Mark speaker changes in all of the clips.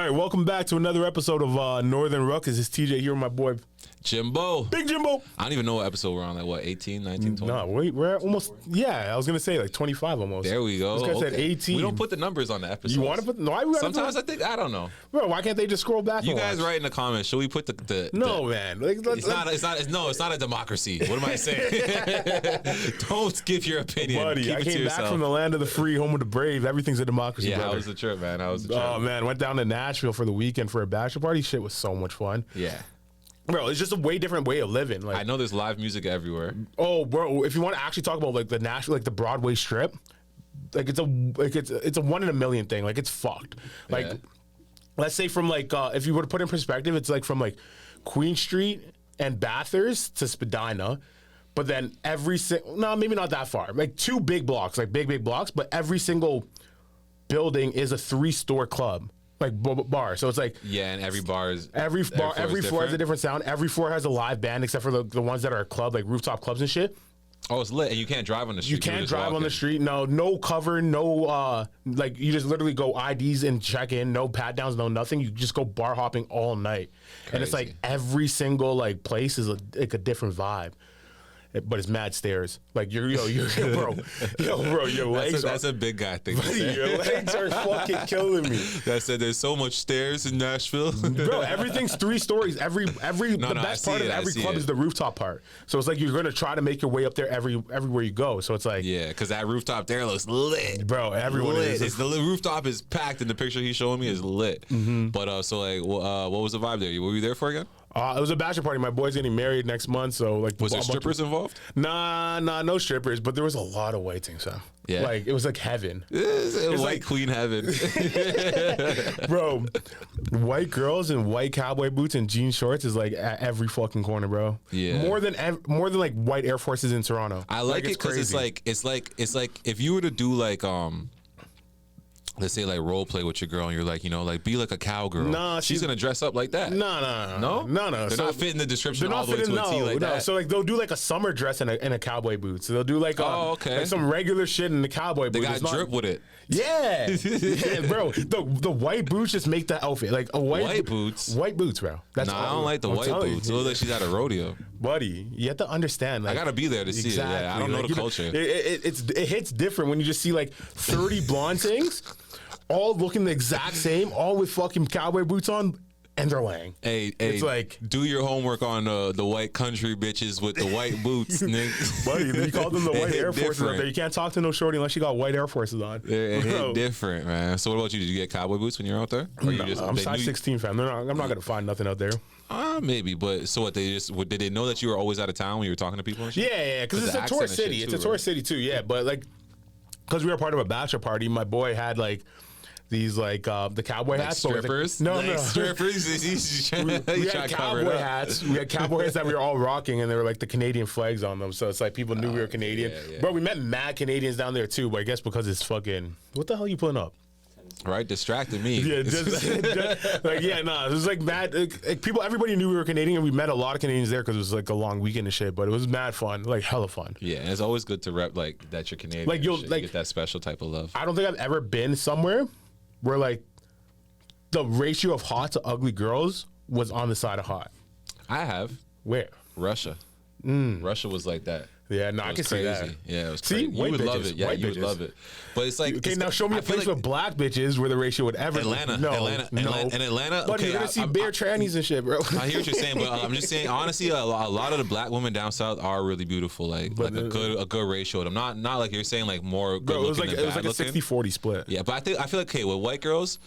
Speaker 1: right, welcome back to another episode of Northern Ruckus. It's TJ here with my boy
Speaker 2: Jimbo.
Speaker 1: Big Jimbo.
Speaker 2: I don't even know what episode we're on. Like, what, 18, 19, 20?
Speaker 1: No, we're almost, I was going to say like 25 almost.
Speaker 2: There we go.
Speaker 1: This guy said 18.
Speaker 2: We don't put the numbers on the episode.
Speaker 1: You want to put, no, I
Speaker 2: Sometimes I think, I don't know.
Speaker 1: Bro, why can't they just scroll back?
Speaker 2: You guys write in the comments, should we put the
Speaker 1: No, man. Like,
Speaker 2: it's not a democracy. What am I saying? Don't give your opinion.
Speaker 1: Buddy,
Speaker 2: Keep
Speaker 1: I
Speaker 2: it to
Speaker 1: came
Speaker 2: yourself.
Speaker 1: back from the land of the free, home of the brave. Everything's a democracy,
Speaker 2: Yeah,
Speaker 1: brother.
Speaker 2: how was the trip, man? How was the trip?
Speaker 1: Oh, man. Went down to Nashville for the weekend for a bachelor party. Shit was so much fun.
Speaker 2: Yeah.
Speaker 1: Bro, it's just a way different way of living. Like,
Speaker 2: I know there's live music everywhere.
Speaker 1: oh, bro, if you want to actually talk about like the Nashville, like the Broadway strip, like it's a 1 in a million thing. Like it's fucked. Like,
Speaker 2: Yeah.
Speaker 1: let's say from like if you were to put in perspective, it's like from like Queen Street and Bathurst to Spadina, but then maybe not that far. Like two big blocks, like big blocks, but every single building is a 3-store club. Like bar, so it's like
Speaker 2: And every bar is
Speaker 1: every floor has a different sound. Every floor has a live band, except for the ones that are a club, like rooftop clubs and shit.
Speaker 2: Oh, it's lit, and you can't drive on the street.
Speaker 1: You can't drive on the street. No cover. No like you just literally go IDs and check in. No pat downs. No nothing. You just go bar hopping all night, and it's like every single like place is like a different vibe. But it's mad stairs. Like bro, your legs.
Speaker 2: That's a big guy thing. To say.
Speaker 1: Your legs are fucking killing me.
Speaker 2: That said, there's so much stairs in Nashville.
Speaker 1: Bro, everything's 3 stories. The best part of every club is the rooftop part. So it's like you're gonna try to make your way up there everywhere you go. So it's like
Speaker 2: because that rooftop there looks lit,
Speaker 1: bro. Everyone is.
Speaker 2: The rooftop is packed, and the picture he's showing me is lit. Mm-hmm. But so like, what was the vibe there? Were you there for again?
Speaker 1: It was a bachelor party. My boy's getting married next month, so like.
Speaker 2: Was there strippers involved?
Speaker 1: Nah, no strippers, but there was a lot of waiting. So
Speaker 2: yeah,
Speaker 1: like it was like heaven.
Speaker 2: It was like queen heaven,
Speaker 1: bro. White girls in white cowboy boots and jean shorts is like at every fucking corner, bro.
Speaker 2: Yeah,
Speaker 1: more than like white Air Forces in Toronto.
Speaker 2: I like it because it's like if you were to do like let's say like role play with your girl and you're like, like be like a cowgirl.
Speaker 1: Nah,
Speaker 2: she's gonna dress up like that.
Speaker 1: No.
Speaker 2: They're not fitting the description all the way to a T like that.
Speaker 1: So like they'll do like a summer dress and a cowboy boots. So they'll do like like some regular shit in the cowboy boots.
Speaker 2: They got drip with it.
Speaker 1: Yeah, bro. The white boots just make the outfit like a white
Speaker 2: boots.
Speaker 1: White boots, bro.
Speaker 2: I don't like the white boots. It looks like she's at a rodeo.
Speaker 1: Buddy, you have to understand. Like,
Speaker 2: I gotta be there to see it. Yeah, I don't know the culture.
Speaker 1: It hits different when you just see like 30 blonde things. All looking the exact same, all with fucking cowboy boots on, and they're laying.
Speaker 2: Hey,
Speaker 1: it's like
Speaker 2: do your homework on the white country bitches with the white boots, nigga.
Speaker 1: Buddy, you call them the white Air Forces up there. You can't talk to no shorty unless you got white Air Forces on.
Speaker 2: It hit different, man. So what about you? Did you get cowboy boots when you're out there? Or
Speaker 1: no, I'm size 16, fam. I'm not gonna find nothing out there.
Speaker 2: Maybe, but so what? Did they know that you were always out of town when you were talking to people? And shit?
Speaker 1: Yeah, because it's a tourist city. It's a tourist city too. Yeah, but like, because we were part of a bachelor party, my boy had like. These like the cowboy hats,
Speaker 2: strippers.
Speaker 1: No,
Speaker 2: strippers.
Speaker 1: We had cowboy hats. We had cowboy hats that we were all rocking, and they were like the Canadian flags on them. So it's like people knew we were Canadian.
Speaker 2: Yeah.
Speaker 1: Bro, we met mad Canadians down there too. But I guess because it's fucking. What the hell are you pulling up?
Speaker 2: Right, distracted me.
Speaker 1: Yeah, it was like mad. Like, people, everybody knew we were Canadian, and we met a lot of Canadians there because it was like a long weekend and shit. But it was mad fun, like hella fun.
Speaker 2: Yeah, and it's always good to rep like that you're Canadian.
Speaker 1: Like you
Speaker 2: get that special type of love.
Speaker 1: I don't think I've ever been somewhere where like the ratio of hot to ugly girls was on the side of hot.
Speaker 2: I have.
Speaker 1: Where?
Speaker 2: Russia. Russia was like that.
Speaker 1: Yeah, no, I can see that.
Speaker 2: Yeah, it was
Speaker 1: see,
Speaker 2: crazy. You would love it. Yeah, you would love it. But it's like
Speaker 1: okay, now show me a place with black bitches where the ratio would ever.
Speaker 2: Atlanta.
Speaker 1: No.
Speaker 2: Atlanta.
Speaker 1: But you're gonna see bare trannies and shit, bro.
Speaker 2: I hear what you're saying, but I'm just saying honestly, a lot of the black women down south are really beautiful. Like a good ratio of them. Not like you're saying like more good looking than bad looking.
Speaker 1: It was like a 60-40 split.
Speaker 2: Yeah, but I feel like okay with white girls.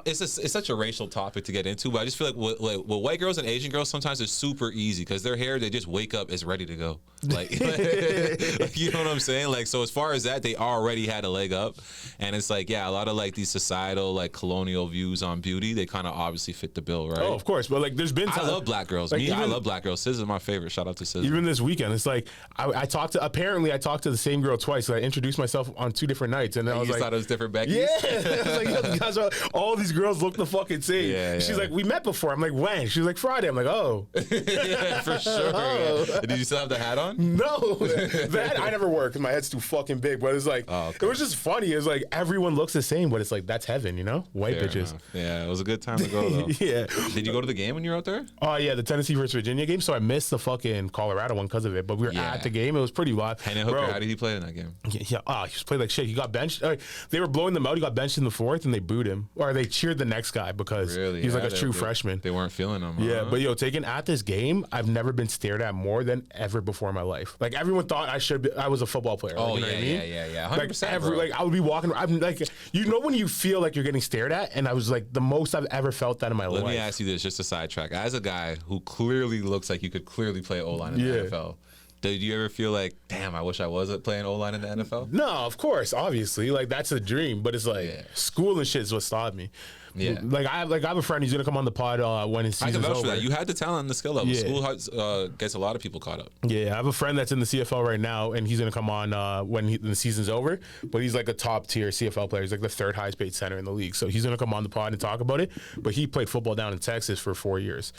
Speaker 2: It's such a racial topic to get into, but I just feel like with white girls and Asian girls, sometimes it's super easy because their hair, they just wake up, it's ready to go. Like, you know what I'm saying? Like, so as far as that, they already had a leg up. And it's like, yeah, a lot of like these societal, like colonial views on beauty, they kind of obviously fit the bill, right?
Speaker 1: Oh, of course. But like, there's been
Speaker 2: I love black girls. Like, I love black girls. SZA is my favorite. Shout out to SZA.
Speaker 1: Even this weekend, it's like, I talked to the same girl twice. So I introduced myself on 2 different nights. And I was like,
Speaker 2: thought it was different Becky?
Speaker 1: Yeah. I was like, yo, the guys are all these girls look the fucking same.
Speaker 2: Yeah,
Speaker 1: She's
Speaker 2: yeah.
Speaker 1: like, we met before. I'm like, when? She was like, Friday. I'm like, oh.
Speaker 2: Yeah, for sure. Yeah. Did you still have the hat on?
Speaker 1: No, that I never wore because my head's too fucking big. But it's like, it was just funny. It's like everyone looks the same, but it's like that's heaven, you know? White
Speaker 2: Fair
Speaker 1: bitches.
Speaker 2: enough. Yeah, it was a good time to go though.
Speaker 1: Yeah.
Speaker 2: Did you go to the game when you were out there?
Speaker 1: Oh yeah, the Tennessee versus Virginia game. So I missed the fucking Colorado one because of it. But we were
Speaker 2: Yeah.
Speaker 1: at the game. It was pretty wild.
Speaker 2: Hendon Hooker, how did he play in that game?
Speaker 1: Yeah, he just played like shit. He got benched. They were blowing them out. He got benched in the fourth, and they booed him, or they cheered the next guy because
Speaker 2: Really?
Speaker 1: he's like a
Speaker 2: they-
Speaker 1: true
Speaker 2: they-
Speaker 1: freshman.
Speaker 2: They weren't feeling him.
Speaker 1: Yeah,
Speaker 2: huh?
Speaker 1: but yo, taking at this game, I've never been stared at more than ever before in my life. Like everyone thought I was a football player.
Speaker 2: Oh,
Speaker 1: like, you know
Speaker 2: yeah,
Speaker 1: what I mean?
Speaker 2: yeah.
Speaker 1: Like
Speaker 2: 100%, bro.
Speaker 1: like I would be walking. I'm like, you know when you feel like you're getting stared at, and I was like the most I've ever felt that in my life.
Speaker 2: Let me ask you this, just a sidetrack. As a guy who clearly looks like you could clearly play O-line in the
Speaker 1: Yeah.
Speaker 2: NFL, did you ever feel like, damn, I wish I was playing O-line in the NFL?
Speaker 1: No, of course, obviously, like that's a dream. But it's like
Speaker 2: Yeah.
Speaker 1: school and shit is what stopped me.
Speaker 2: Yeah.
Speaker 1: Like I have a friend who's gonna come on the pod when his
Speaker 2: I
Speaker 1: season's
Speaker 2: can vouch
Speaker 1: over.
Speaker 2: for that. You had the talent and the skill level.
Speaker 1: Yeah.
Speaker 2: School gets a lot of people caught up.
Speaker 1: Yeah, I have a friend that's in the CFL right now, and he's gonna come on when the season's over. But he's like a top tier CFL player. He's like the third highest paid center in the league. So he's gonna come on the pod and talk about it. But he played football down in Texas for 4 years.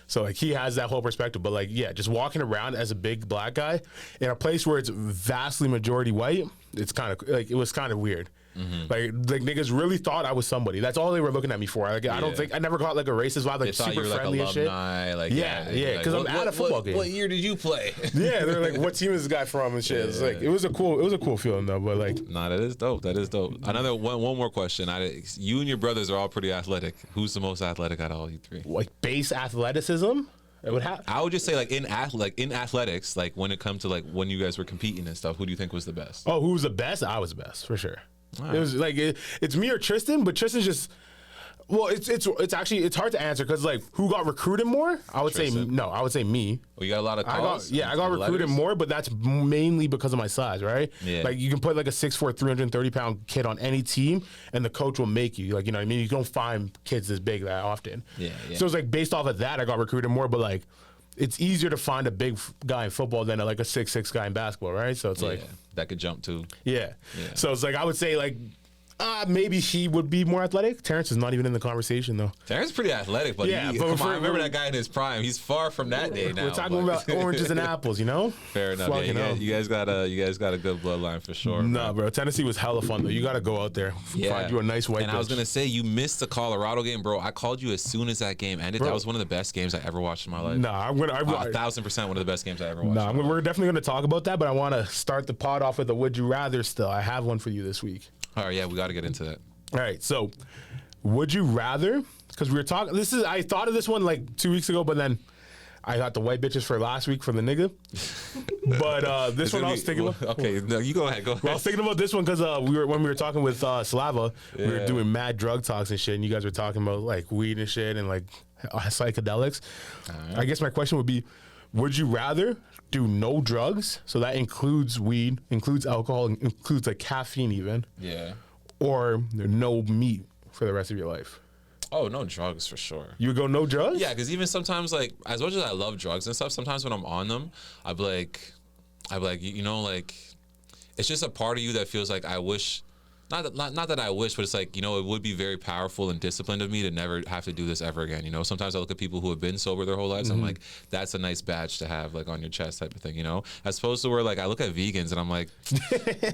Speaker 1: So like he has that whole perspective. But like yeah, just walking around as a big black guy in a place where it's vastly majority white, it's kind of like it was kind of weird. Like niggas really thought I was somebody. That's all they were looking at me for. Like I don't
Speaker 2: Yeah.
Speaker 1: think I never got like a racist vibe,
Speaker 2: They
Speaker 1: like
Speaker 2: thought
Speaker 1: super
Speaker 2: you were like
Speaker 1: friendly and shit.
Speaker 2: alumni. Like,
Speaker 1: Yeah,
Speaker 2: they'd be like,
Speaker 1: because I'm
Speaker 2: "What-
Speaker 1: at a
Speaker 2: what-
Speaker 1: football game.
Speaker 2: What year did you play?
Speaker 1: Yeah, they're like, what team is this guy from and shit. It's like it was a cool feeling though. But like
Speaker 2: Nah, that is dope. That is dope. Another one more question. You and your brothers are all pretty athletic. Who's the most athletic out of all you three?
Speaker 1: like base athleticism, it would have.
Speaker 2: I would just say like in athletics, like when it comes to like when you guys were competing and stuff, who do you think was the best?
Speaker 1: Oh, who was the best? I was the best for sure.
Speaker 2: Wow.
Speaker 1: It was like it's me or Tristan, but Tristan's just. Well, it's actually hard to answer because like who got recruited more? I would say
Speaker 2: Tristan.
Speaker 1: no. I would say me.
Speaker 2: Well, you got a lot of calls.
Speaker 1: I got recruited
Speaker 2: letters?
Speaker 1: more, but that's mainly because of my size, right?
Speaker 2: Yeah.
Speaker 1: Like you can put like a 6'4", 330-pound kid on any team, and the coach will make you. Like you know what I mean? You don't find kids this big that often.
Speaker 2: Yeah.
Speaker 1: So it's like based off of that, I got recruited more, but like it's easier to find a big guy in football than like a 6'6" guy in basketball, right? So it's like
Speaker 2: Yeah, that could jump too.
Speaker 1: yeah.
Speaker 2: Yeah.
Speaker 1: So it's like I would say like maybe he would be more athletic. Terrence is not even in the conversation though.
Speaker 2: Terrence is pretty athletic, but
Speaker 1: Yeah,
Speaker 2: he,
Speaker 1: but
Speaker 2: come on,
Speaker 1: for-
Speaker 2: I remember that guy in his prime. He's far from that day now.
Speaker 1: We're talking
Speaker 2: but-
Speaker 1: about oranges and apples, you know?
Speaker 2: Fair enough. Yeah,
Speaker 1: Fucking hell.
Speaker 2: you guys got a good bloodline for sure.
Speaker 1: Nah, bro. Tennessee was hella fun though. You got to go out there, find you a nice white.
Speaker 2: And I was
Speaker 1: bitch.
Speaker 2: gonna say you missed the Colorado game, bro. I called you as soon as that game ended.
Speaker 1: Bro.
Speaker 2: That was one of the best games I ever watched in my life.
Speaker 1: Nah, I'm gonna.
Speaker 2: 1,000% one of the best games I ever watched.
Speaker 1: Nah, we're definitely gonna talk about that, but I want to start the pod off with a would you rather. Still, I have one for you this week.
Speaker 2: All right, yeah, we got to get into that.
Speaker 1: All right, so would you rather? Because we were talking. I thought of this one like 2 weeks ago, but then I got the white bitches for last week for the nigga. But this one I was thinking about.
Speaker 2: Okay, no, you go ahead. Go ahead.
Speaker 1: Well, I was thinking about this one because when we were talking with Slava, we were doing mad drug talks and shit, and you guys were talking about like weed and shit and like psychedelics. I guess my question would be, would you rather do no drugs? So that includes weed, includes alcohol, includes like caffeine even,
Speaker 2: Yeah.
Speaker 1: or no meat for the rest of your life?
Speaker 2: Oh, no drugs for sure.
Speaker 1: You would go no drugs?
Speaker 2: Yeah, because even sometimes, like, as much as I love drugs and stuff, sometimes when I'm on them, I'd be like, you know, like, it's just a part of you that feels like I wish, not that I wish, but it's like, you know, it would be very powerful and disciplined of me to never have to do this ever again. You know, sometimes I look at people who have been sober their whole lives, I'm like, that's a nice badge to have, like, on your chest type of thing, you know? As opposed to where, like, I look at vegans and I'm like,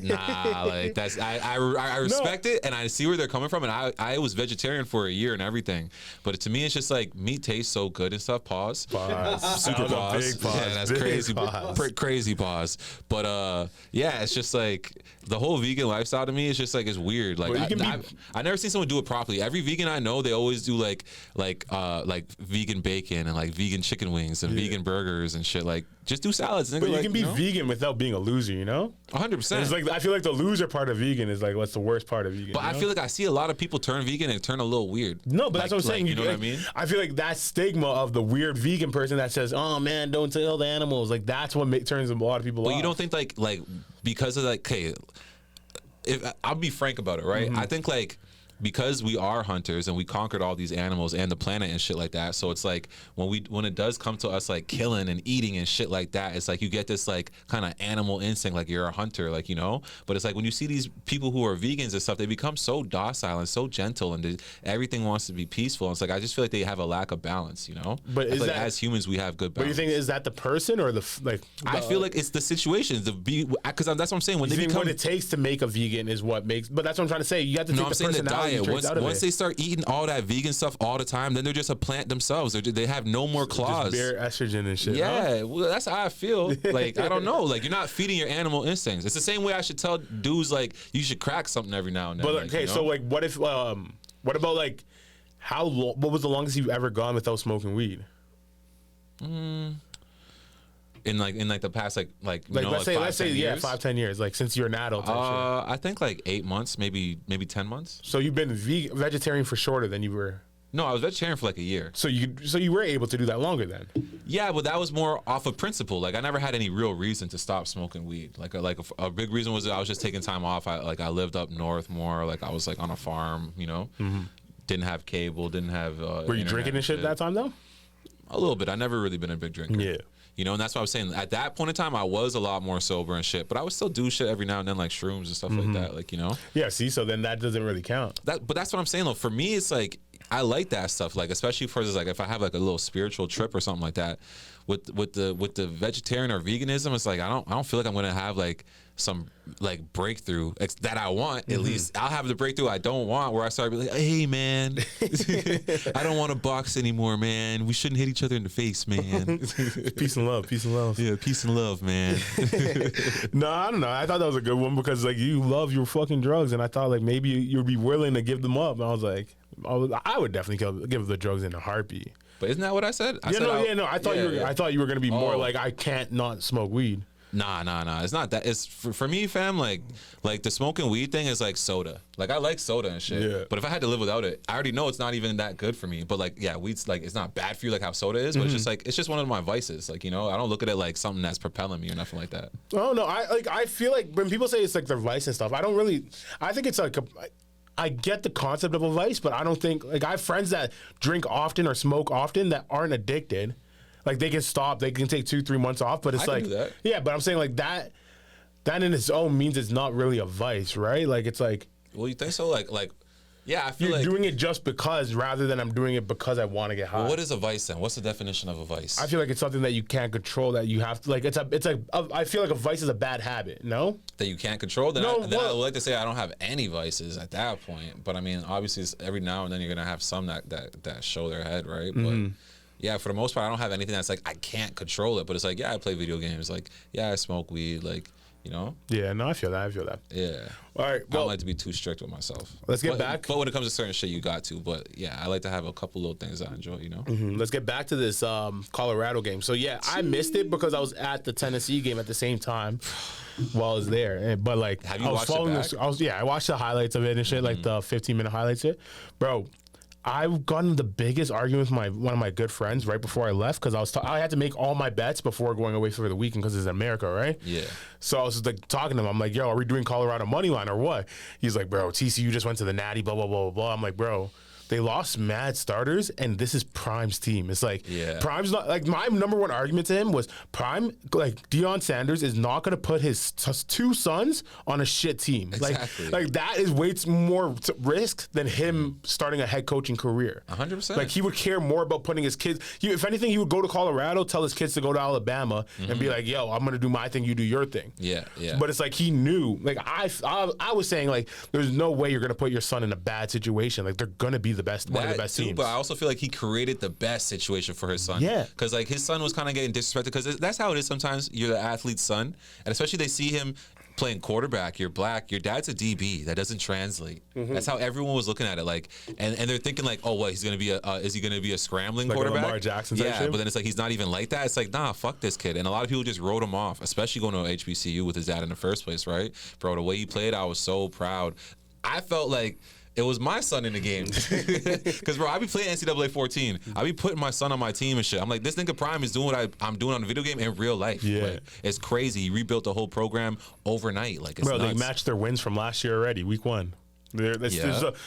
Speaker 2: nah, like, that's, I respect it and I see where they're coming from. And I was vegetarian for a year and everything. But to me, it's just like, meat tastes so good and stuff. Pause. Super
Speaker 1: That was a
Speaker 2: pause.
Speaker 1: big pause.
Speaker 2: Yeah, that's
Speaker 1: Big
Speaker 2: crazy.
Speaker 1: pause.
Speaker 2: Crazy pause. But yeah, it's just like the whole vegan lifestyle to me is just like it's weird. Like
Speaker 1: Well, you can
Speaker 2: I never seen someone do it properly. Every vegan I know, they always do like vegan bacon and like vegan chicken wings and vegan burgers and shit. Like just do salads. Nigga,
Speaker 1: But you
Speaker 2: like,
Speaker 1: can be
Speaker 2: know?
Speaker 1: vegan without being a loser, you know?
Speaker 2: 100%.
Speaker 1: It's like I feel like the loser part of vegan is like what's the worst part of vegan.
Speaker 2: But
Speaker 1: you
Speaker 2: I
Speaker 1: know?
Speaker 2: feel like I see a lot of people turn vegan and turn a little weird.
Speaker 1: No, but that's what I'm saying.
Speaker 2: You know what I mean?
Speaker 1: I feel like that stigma of the weird vegan person that says, "Oh man, don't kill the animals." Like that's what turns a lot of people off.
Speaker 2: But you don't think like because of like, okay, if I'll be frank about it, right? I think like because we are hunters and we conquered all these animals and the planet and shit like that. So it's like when it does come to us like killing and eating and shit like that, it's like you get this like kind of animal instinct, like you're a hunter, like, you know. But it's like when you see these people who are vegans and stuff, they become so docile and so gentle, and everything wants to be peaceful. And it's like I just feel like they have a lack of balance, you know.
Speaker 1: But
Speaker 2: I feel like as humans we have good balance.
Speaker 1: But you think is that the person or
Speaker 2: I feel like it's the situations, because that's what I'm saying. When they become,
Speaker 1: what it takes to make a vegan is what makes. But that's what I'm trying to say. You have to take the personality traits out of it.
Speaker 2: Once they start eating all that vegan stuff all the time, then they're just a plant themselves. They have no more claws.
Speaker 1: Just bare estrogen and shit.
Speaker 2: Yeah,
Speaker 1: huh?
Speaker 2: well, that's how I feel. Like, I don't know. Like, you're not feeding your animal instincts. It's the same way I should tell dudes, like, you should crack something every now and then.
Speaker 1: But
Speaker 2: like,
Speaker 1: okay,
Speaker 2: you know?
Speaker 1: so like, what if? What about like, what was the longest you've ever gone without smoking weed?
Speaker 2: In the past like
Speaker 1: let's say yeah, 5-10 years, like since you're an adult.
Speaker 2: I think like 8 months, maybe 10 months.
Speaker 1: So you've been vegetarian for shorter than you were.
Speaker 2: No, I was vegetarian for like a year.
Speaker 1: So you were able to do that longer then.
Speaker 2: Yeah, but that was more off of principle. Like I never had any real reason to stop smoking weed. Like a big reason was that I was just taking time off. I lived up north more. Like I was like on a farm, you know. Mm-hmm. Didn't have cable. Didn't have.
Speaker 1: Were you drinking and shit that time though?
Speaker 2: A little bit. I never really been a big drinker.
Speaker 1: Yeah.
Speaker 2: You know, and that's what I was saying. At that point in time, I was a lot more sober and shit, but I would still do shit every now and then, like shrooms and stuff like that. Like, you know.
Speaker 1: Yeah. See, so then that doesn't really count.
Speaker 2: But that's what I'm saying though. For me, it's like I like that stuff. Like, especially for like if I have like a little spiritual trip or something like that. With the vegetarian or veganism, it's like I don't feel like I'm gonna have like some like breakthrough that I want. At least I'll have the breakthrough I don't want, where I start being like, hey man, I don't want to box anymore, man. We shouldn't hit each other in the face, man.
Speaker 1: Peace and love. Peace and love.
Speaker 2: Yeah, peace and love, man.
Speaker 1: No, I don't know. I thought that was a good one because like you love your fucking drugs, and I thought like maybe you'd be willing to give them up. And I was like, I would definitely give the drugs in a heartbeat.
Speaker 2: But isn't that what I said?
Speaker 1: I thought you were gonna be more like I can't not smoke weed.
Speaker 2: Nah. It's not that. It's for me, fam. Like the smoking weed thing is like soda. Like I like soda and shit. Yeah. But if I had to live without it, I already know it's not even that good for me. But like, yeah, weed's like it's not bad for you like how soda is. But it's just one of my vices. Like, you know, I don't look at it like something that's propelling me or nothing like that.
Speaker 1: Oh no, I feel like when people say it's like their vice and stuff, I don't really. I think it's like I get the concept of a vice, but I don't think like I have friends that drink often or smoke often that aren't addicted. Like they can stop, they can take 2-3 months off, but it's like yeah, but I'm saying like that in its own means it's not really a vice, right? Like it's like
Speaker 2: well, you think so? Like yeah, I feel
Speaker 1: you're
Speaker 2: like
Speaker 1: doing it just because rather than I'm doing it because I want to get high.
Speaker 2: Well, what is a vice then? What's the definition of a vice?
Speaker 1: I feel like it's something that you can't control, that you have to like I feel like a vice is a bad habit, no?
Speaker 2: That you can't control? Then I would like to say I don't have any vices at that point. But I mean, obviously every now and then you're gonna have some that show their head, right? But yeah, for the most part, I don't have anything that's like I can't control it. But it's like, yeah, I play video games. Like, yeah, I smoke weed. Like, you know?
Speaker 1: Yeah, no, I feel that.
Speaker 2: Yeah.
Speaker 1: All right.
Speaker 2: I don't like to be too strict with myself.
Speaker 1: Let's get back.
Speaker 2: But when it comes to certain shit, you got to. But yeah, I like to have a couple little things I enjoy, you know?
Speaker 1: Let's get back to this Colorado game. So yeah, I missed it because I was at the Tennessee game at the same time while I was there. But like,
Speaker 2: have you watched it back?
Speaker 1: I watched the highlights of it and shit, like the 15-minute highlights of it. Bro, I've gotten the biggest argument with one of my good friends right before I left because I had to make all my bets before going away for the weekend because it's America, right?
Speaker 2: Yeah.
Speaker 1: So I was just like talking to him. I'm like, yo, are we doing Colorado money line or what? He's like, bro, TCU just went to the Natty, blah, blah, blah, blah, blah. I'm like, bro, they lost mad starters, and this is Prime's team. It's like, Prime's not, like, my number one argument to him was Prime, like, Deion Sanders is not going to put his two sons on a shit team.
Speaker 2: Exactly.
Speaker 1: Like that is way more risk than him starting a head coaching career.
Speaker 2: 100%.
Speaker 1: Like, he would care more about putting his kids, if anything, he would go to Colorado, tell his kids to go to Alabama, and be like, yo, I'm going to do my thing, you do your thing.
Speaker 2: Yeah.
Speaker 1: But it's like, he knew, like, I was saying, like, there's no way you're going to put your son in a bad situation. Like, they're going to be one of the best teams.
Speaker 2: But I also feel like he created the best situation for his son.
Speaker 1: Yeah.
Speaker 2: Because like his son was kind of getting disrespected because that's how it is sometimes. You're the athlete's son, and especially they see him playing quarterback. You're black. Your dad's a DB. That doesn't translate. That's how everyone was looking at it. Like, and they're thinking like, oh, what? He's gonna be is he gonna be a scrambling
Speaker 1: like
Speaker 2: quarterback?
Speaker 1: Lamar Jackson type shit?
Speaker 2: But then it's like he's not even like that. It's like, nah, fuck this kid. And a lot of people just wrote him off, especially going to HBCU with his dad in the first place, right? Bro, the way he played, I was so proud. I felt like it was my son in the game. Because, bro, I be playing NCAA 14. I be putting my son on my team and shit. I'm like, this nigga Prime is doing what I'm doing on the video game in real life.
Speaker 1: Yeah.
Speaker 2: Like, it's crazy. He rebuilt the whole program overnight. Like, it's
Speaker 1: bro,
Speaker 2: nuts.
Speaker 1: they matched their wins from last year already, week 1. It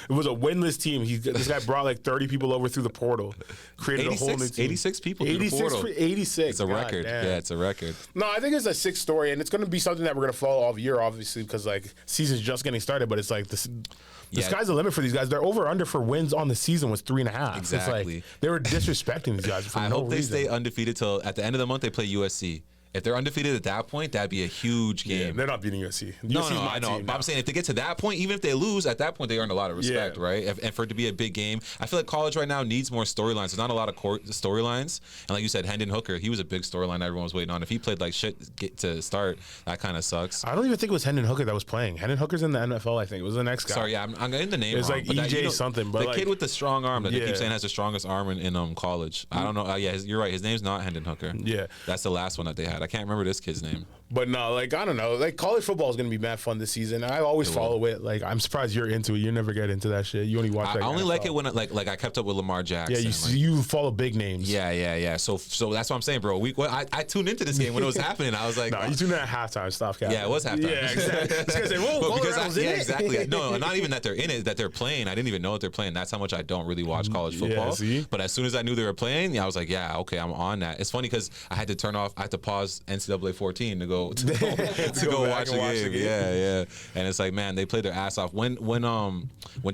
Speaker 1: was a winless team. This guy brought like 30 people over through the portal, created a whole new team.
Speaker 2: 86 people through the portal.
Speaker 1: 86.
Speaker 2: It's a record.
Speaker 1: Damn.
Speaker 2: Yeah, it's a record.
Speaker 1: No, I think it's a sick story, and it's going to be something that we're going to follow all year, obviously, because like season's just getting started. But it's like the sky's the limit for these guys. Their over/under for wins on the season was 3.5.
Speaker 2: Exactly.
Speaker 1: It's like they were disrespecting these guys for
Speaker 2: I
Speaker 1: no
Speaker 2: hope they
Speaker 1: reason.
Speaker 2: stay undefeated till at the end of the month they play USC. If they're undefeated at that point, that'd be a huge game.
Speaker 1: Yeah, they're not beating USC.
Speaker 2: No, I know. But I'm saying if they get to that point, even if they lose, at that point they earn a lot of respect, right? And for it to be a big game, I feel like college right now needs more storylines. There's not a lot of storylines. And like you said, Hendon Hooker, he was a big storyline everyone was waiting on. If he played like shit to start, that kind of sucks.
Speaker 1: I don't even think it was Hendon Hooker that was playing. Hendon Hooker's in the NFL, I think. It was the next guy.
Speaker 2: Sorry, yeah, I'm getting the name
Speaker 1: It's
Speaker 2: wrong.
Speaker 1: like
Speaker 2: but
Speaker 1: EJ something. But
Speaker 2: the
Speaker 1: like,
Speaker 2: kid with the strong arm that they keep saying has the strongest arm in college. I don't know. Yeah, you're right. His name's not Hendon Hooker.
Speaker 1: Yeah.
Speaker 2: That's the last one that they had. I can't remember this kid's name.
Speaker 1: But no, like, I don't know. Like, college football is going to be mad fun this season. I always follow it. Like, I'm surprised you're into it. You never get into that shit. You only watch
Speaker 2: I only like it when like I kept up with Lamar Jackson.
Speaker 1: Yeah, you follow big names.
Speaker 2: Yeah. So that's what I'm saying, bro. I tuned into this game when it was happening. I was like,
Speaker 1: no, you tuned in at halftime. Stop, Cap.
Speaker 2: Yeah, it was halftime.
Speaker 1: Yeah, exactly.
Speaker 2: Exactly. No, not even that they're in it, that they're playing. I didn't even know that they're playing. That's how much I don't really watch college football.
Speaker 1: See?
Speaker 2: But as soon as I knew they were playing, I was like, yeah, okay, I'm on that. It's funny because I had to pause NCAA 14 to go watch the game. Yeah. And it's like, man, they played their ass off. When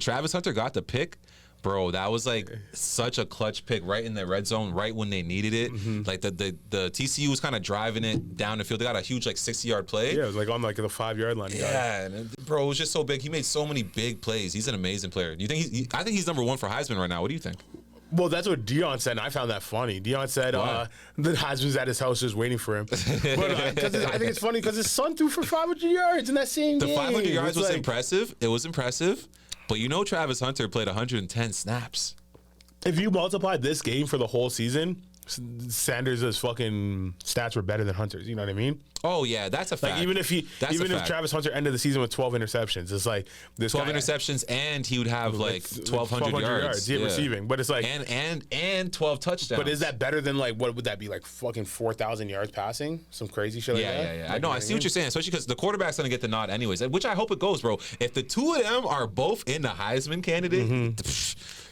Speaker 2: Travis Hunter got the pick, bro, that was like such a clutch pick right in the red zone, right when they needed it. Like the TCU was kind of driving it down the field. They got a huge like 60-yard play.
Speaker 1: Yeah, it was like on like the 5-yard line.
Speaker 2: Yeah, and bro, it was just so big. He made so many big plays. He's an amazing player. You think I think he's number 1 for Heisman right now. What do you think?
Speaker 1: Well, that's what Dion said, and I found that funny. Dion said the Heisman's at his house just waiting for him. But I think it's funny because his son threw for 500 yards in that same game.
Speaker 2: The 500 yards was impressive. It was impressive. But you know Travis Hunter played 110 snaps.
Speaker 1: If you multiply this game for the whole season, Sanders' fucking stats were better than Hunter's. You know what I mean?
Speaker 2: Oh yeah, that's a fact.
Speaker 1: Like even if Travis Hunter ended the season with 12 interceptions, it's like this
Speaker 2: 12
Speaker 1: guy,
Speaker 2: interceptions, and he would have like 1,200 yards.
Speaker 1: Receiving. But it's like
Speaker 2: and 12 touchdowns.
Speaker 1: But is that better than like what would that be like fucking 4,000 yards passing? Some crazy shit like that.
Speaker 2: Yeah. I know. I see what you're saying, especially because the quarterback's gonna get the nod anyways, which I hope it goes, bro. If the two of them are both in the Heisman candidate.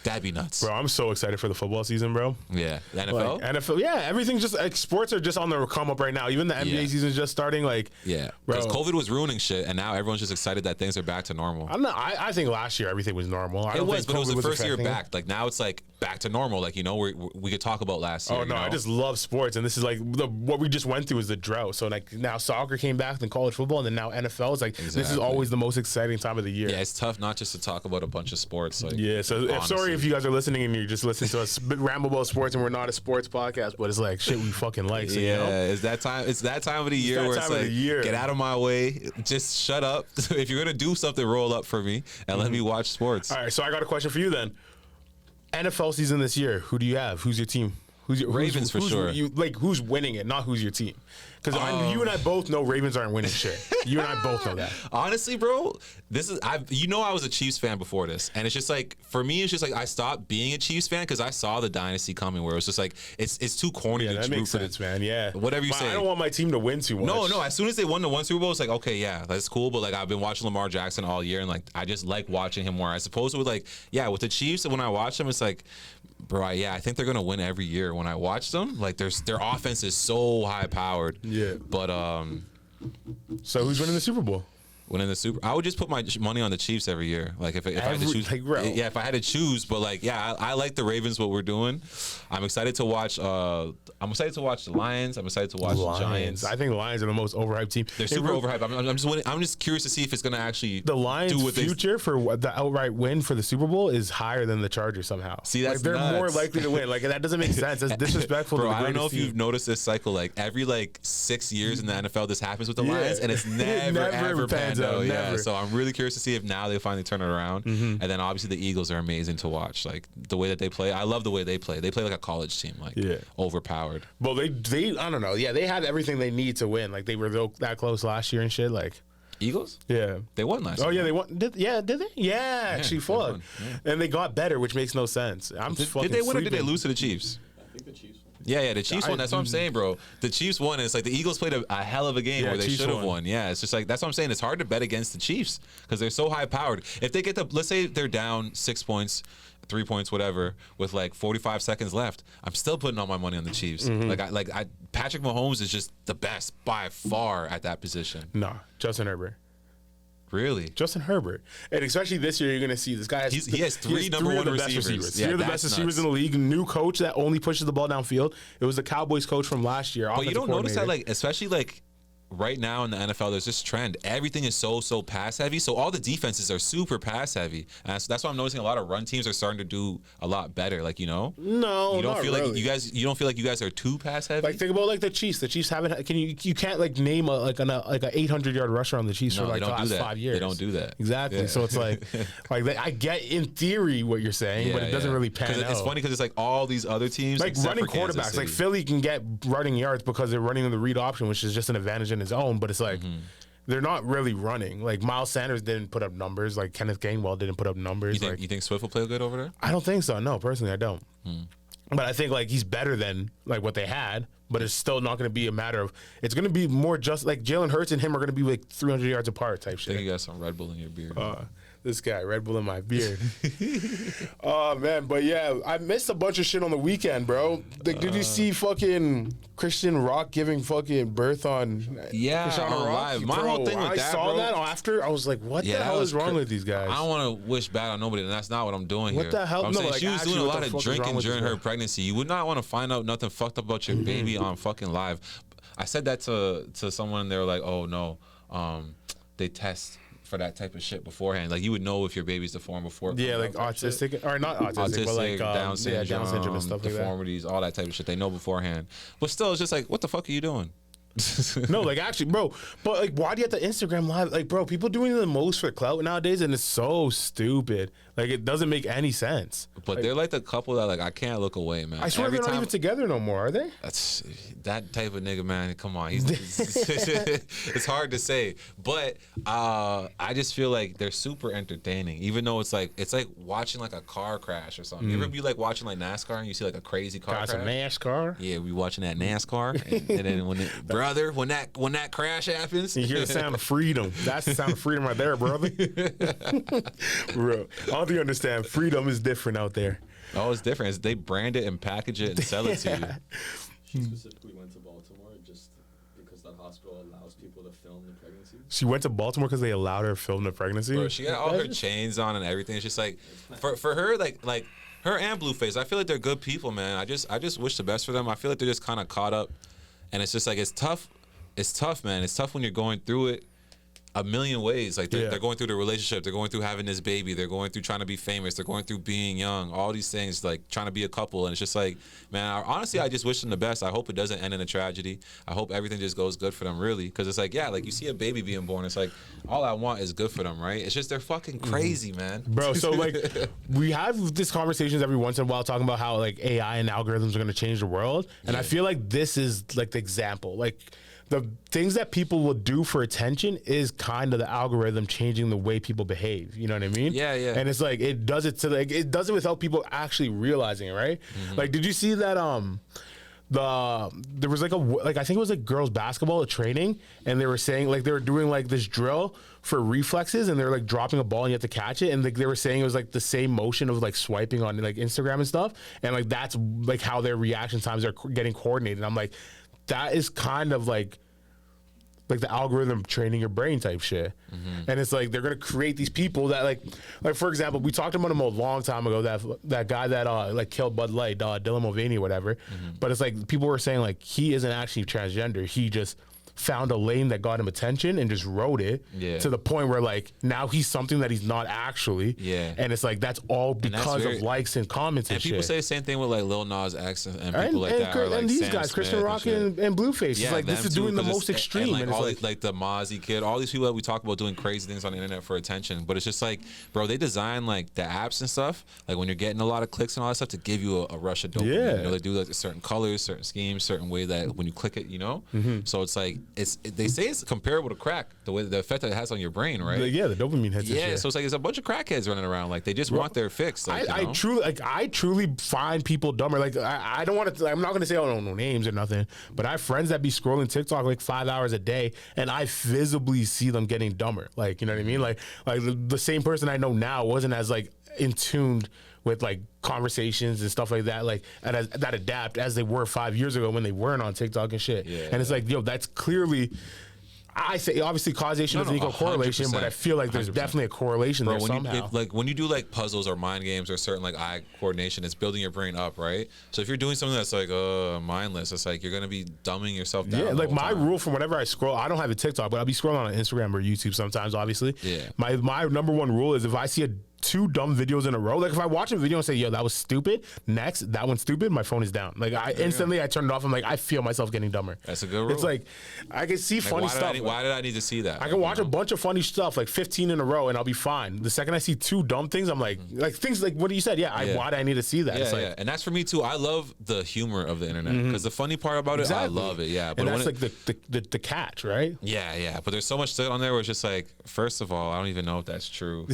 Speaker 2: That'd be nuts.
Speaker 1: Bro, I'm so excited for the football season, bro.
Speaker 2: Yeah. The NFL?
Speaker 1: Like, NFL, yeah. Everything's just, like, sports are just on the come up right now. Even the NBA season's just starting, like.
Speaker 2: Yeah. Because COVID was ruining shit, and now everyone's just excited that things are back to normal.
Speaker 1: I don't know. I think last year everything was normal.
Speaker 2: It was the first year back. Like, now it's, like, back to normal. Like, you know, we could talk about last year.
Speaker 1: Oh, no. I just love sports, and this is, like, what we just went through is the drought. So, like, now soccer came back, then college football, and then now NFL. It's like, this is always the most exciting time of the year.
Speaker 2: Yeah, it's tough not just to talk about a bunch of sports. Like,
Speaker 1: yeah, so sorry if you guys are listening and you're just listening to us ramble about sports and we're not a sports podcast, but it's like shit we fucking like. So,
Speaker 2: yeah,
Speaker 1: you know?
Speaker 2: it's that time of the year where it's like, get out of my way, just shut up. If you're gonna do something, roll up for me and let me watch sports.
Speaker 1: All right, so I got a question for you then. NFL season this year, who do you have? Who's your team?
Speaker 2: Ravens for sure.
Speaker 1: Who's winning it, not who's your team? Because you and I both know Ravens aren't winning shit. You and I both know that.
Speaker 2: Honestly, bro, I was a Chiefs fan before this, and it's just like for me, it's just like I stopped being a Chiefs fan because I saw the dynasty coming, where it was just like it's too corny to
Speaker 1: that makes sense, man. Yeah,
Speaker 2: whatever you say.
Speaker 1: I don't want my team to win too much.
Speaker 2: No. As soon as they won the one Super Bowl, it's like okay, yeah, that's cool. But like I've been watching Lamar Jackson all year, and like I just like watching him more. I suppose with with the Chiefs, when I watch them, it's like, bro, I think they're gonna win every year. When I watch them, like their offense is so high powered.
Speaker 1: Yeah,
Speaker 2: but
Speaker 1: so who's winning the Super Bowl?
Speaker 2: I would just put my money on the Chiefs every year. Like if I had to choose, if I had to choose. But like, I like the Ravens. What we're doing, I'm excited to watch. I'm excited to watch the Lions. I'm excited to watch the Giants.
Speaker 1: I think the Lions are the most overhyped team.
Speaker 2: They're super overhyped. I'm just curious to see if it's going to actually
Speaker 1: the Lions' future for the outright win for the Super Bowl is higher than the Chargers somehow.
Speaker 2: See, that's
Speaker 1: they're more likely to win. Like that doesn't make sense. That's disrespectful.
Speaker 2: Bro,
Speaker 1: to the
Speaker 2: I don't know if
Speaker 1: team.
Speaker 2: you've noticed this cycle. Like every 6 years in the NFL, this happens with the Lions, and it's never ever panned out. Yeah, so I'm really curious to see if now they finally turn it around. And then obviously the Eagles are amazing to watch. Like the way that they play, I love the way they play. They play like a college team, overpowered.
Speaker 1: Well, they I don't know. Yeah, they had everything they need to win. Like they were that close last year and shit. Like
Speaker 2: Eagles?
Speaker 1: Yeah.
Speaker 2: They won last year.
Speaker 1: Oh, yeah, they won. Did they? Yeah, actually, fuck. And they got better, which makes no sense.
Speaker 2: Did they win or did they lose to the Chiefs?
Speaker 3: I think the Chiefs won.
Speaker 2: Yeah, the Chiefs won. That's what I'm saying, bro. The Chiefs won. And it's like the Eagles played a hell of a game where they should have won. Yeah, it's just like that's what I'm saying. It's hard to bet against the Chiefs because they're so high powered. If they get let's say they're down 6 points, 3 points, whatever, with like 45 seconds left, I'm still putting all my money on the Chiefs. Patrick Mahomes is just the best by far at that position.
Speaker 1: Nah, Justin Herbert.
Speaker 2: Really?
Speaker 1: Justin Herbert. And especially this year, you're going to see this guy has
Speaker 2: he has three number one receivers.
Speaker 1: Yeah, three of the best receivers in the league. New coach that only pushes the ball downfield. It was the Cowboys coach from last year.
Speaker 2: But you don't notice that, like, especially like right now in the NFL, there's this trend. Everything is so pass heavy. So all the defenses are super pass heavy. And so that's why I'm noticing a lot of run teams are starting to do a lot better. Like, you know,
Speaker 1: no,
Speaker 2: you don't
Speaker 1: not
Speaker 2: feel
Speaker 1: really.
Speaker 2: like you don't feel like you guys are too pass heavy.
Speaker 1: Like think about like the Chiefs. The Chiefs haven't. You can't like name a 800-yard rusher on the Chiefs for like the last 5 years.
Speaker 2: They don't do that.
Speaker 1: Exactly. Yeah. So it's like I get in theory what you're saying, but it doesn't really pan out.
Speaker 2: It's funny because it's like all these other teams,
Speaker 1: like running quarterbacks. Like Philly can get running yards because they're running the read option, which is just an advantage in its own. But it's like. They're not really running. Like Miles Sanders didn't put up numbers. Like Kenneth Gainwell didn't put up numbers.
Speaker 2: You think Swift will play good over there?
Speaker 1: I don't think so. No, personally, I don't. But I think like he's better than like what they had. But it's still not going to be a matter of. It's going to be more just like Jalen Hurts and him are going to be like 300 yards apart type shit.
Speaker 2: I think you got some Red Bull in your beard.
Speaker 1: This guy, Red Bull in my beard. Oh, man. But, yeah, I missed a bunch of shit on the weekend, bro. Like, did you see fucking Christian Rock giving fucking birth on Christian Rock?
Speaker 2: Live. My whole thing with that,
Speaker 1: saw
Speaker 2: bro.
Speaker 1: that after. I was like, what the hell is wrong with these guys?
Speaker 2: I don't want to wish bad on nobody, and that's not what I'm doing here.
Speaker 1: What the hell?
Speaker 2: I'm saying she was doing a lot of drinking during her pregnancy. You would not want to find out nothing fucked up about your baby on fucking live. I said that to someone, and they were like, oh, no, they test for that type of shit beforehand. Like you would know if your baby's deformed before.
Speaker 1: Yeah, like autistic or not autistic, but like
Speaker 2: Down syndrome
Speaker 1: and stuff
Speaker 2: deformities,
Speaker 1: like
Speaker 2: all that type of shit. They know beforehand. But still, it's just like, what the fuck are you doing?
Speaker 1: No, like actually, bro. But like, why do you have to Instagram live? Like, bro, people doing the most for clout nowadays, and it's so stupid. Like, it doesn't make any sense.
Speaker 2: But they're like the couple that like I can't look away, man.
Speaker 1: I swear they're not even together no more, are they?
Speaker 2: That's that type of nigga, man. Come on, it's hard to say, but I just feel like they're super entertaining, even though it's like watching like a car crash or something. You ever be like watching like NASCAR and you see like a crazy car crash?
Speaker 1: Some NASCAR.
Speaker 2: Yeah, we watching that NASCAR, and then when that crash happens,
Speaker 1: you hear the sound of freedom. That's the sound of freedom right there, brother. Bro, I don't think you understand. Freedom is different out there.
Speaker 2: Oh, it's different. They brand it and package it and sell it to you.
Speaker 3: She specifically went to Baltimore just because that hospital allows people to film the pregnancy.
Speaker 1: She went to Baltimore because they allowed her to film the pregnancy?
Speaker 2: Bro, she got all her chains on and everything. It's just like, for her, like her and Blueface, I feel like they're good people, man. I just wish the best for them. I feel like they're just kind of caught up. And it's just like, it's tough. It's tough, man. It's tough when you're going through it a million ways. Like they're going through the relationship, they're going through having this baby, they're going through trying to be famous, they're going through being young, all these things, like trying to be a couple. And it's just like, man, honestly, I just wish them the best. I hope it doesn't end in a tragedy. I hope everything just goes good for them, really. Because it's like, yeah, like you see a baby being born, it's like, all I want is good for them, right? It's just they're fucking crazy, man.
Speaker 1: Bro, so like, we have these conversations every once in a while talking about how like AI and algorithms are going to change the world. And I feel like this is like the example. Like, the things that people will do for attention is kind of the algorithm changing the way people behave. You know what I mean?
Speaker 2: Yeah, yeah.
Speaker 1: And it's like it does it without people actually realizing it, right? Like, did you see that? There was I think it was like girls basketball training, and they were saying like they were doing like this drill for reflexes, and they're like dropping a ball and you have to catch it, and like they were saying it was like the same motion of like swiping on like Instagram and stuff, and like that's like how their reaction times are getting coordinated. And I'm like, that is kind of like the algorithm training your brain type shit. And it's like they're gonna create these people that like for example, we talked about him a long time ago, that guy that like killed Bud Light, Dylan Mulvaney, whatever. But it's like people were saying like he isn't actually transgender. He just found a lane that got him attention and just wrote it to the point where like now he's something that he's not actually. And it's like that's all because of likes and comments and
Speaker 2: people
Speaker 1: shit.
Speaker 2: say the same thing with like Lil Nas X and people like that. Or, like,
Speaker 1: and these
Speaker 2: Sam
Speaker 1: guys,
Speaker 2: Smith
Speaker 1: Christian Rock and Blueface.
Speaker 2: Yeah,
Speaker 1: it's like this is doing the most extreme.
Speaker 2: And
Speaker 1: like,
Speaker 2: all like the Mozzie kid, all these people that we talk about doing crazy things on the internet for attention. But it's just like, bro, they design like the apps and stuff, like when you're getting a lot of clicks and all that stuff, to give you a rush of dopamine. You know, they do like certain colors, certain schemes, certain way that when you click it, you know? So it's like they say it's comparable to crack, the effect that it has on your brain, right?
Speaker 1: Yeah, the dopamine hits.
Speaker 2: Yeah, so it's like it's a bunch of crackheads running around, like they just want their fix. Like,
Speaker 1: I truly find people dumber. Like I don't want to. I'm not going to say no names or nothing, but I have friends that be scrolling TikTok like 5 hours a day, and I visibly see them getting dumber. Like, you know what I mean? Like the same person I know now wasn't as like in tuned with like conversations and stuff like that, like that adapt as they were 5 years ago when they weren't on TikTok and shit.
Speaker 2: Yeah,
Speaker 1: and it's like, yo, that's clearly. I say obviously causation doesn't equal correlation, but I feel like there's 100%. Definitely a correlation there somehow.
Speaker 2: Like when you do like puzzles or mind games or certain like eye coordination, it's building your brain up, right? So if you're doing something that's like mindless, it's like you're gonna be dumbing yourself down.
Speaker 1: Yeah, like my rule from whenever I scroll, I don't have a TikTok, but I'll be scrolling on Instagram or YouTube sometimes, obviously.
Speaker 2: Yeah.
Speaker 1: My number one rule is if I see two dumb videos in a row, like if I watch a video and say, yo, that was stupid, next, that one's stupid, my phone is down. Like I instantly turn it off. I'm like, I feel myself getting dumber.
Speaker 2: That's a good rule.
Speaker 1: It's like I can see funny stuff.
Speaker 2: Why did I need to see that?
Speaker 1: I can watch a bunch of funny stuff, like 15 in a row, and I'll be fine. The second I see two dumb things, I'm like things like what you said. Why do I need to see that?
Speaker 2: Yeah,
Speaker 1: it's like,
Speaker 2: and that's for me too. I love the humor of the internet because the funny part about it, I love it. Yeah,
Speaker 1: but and that's like the catch, right?
Speaker 2: Yeah. But there's so much stuff on there where it's just like, first of all, I don't even know if that's true.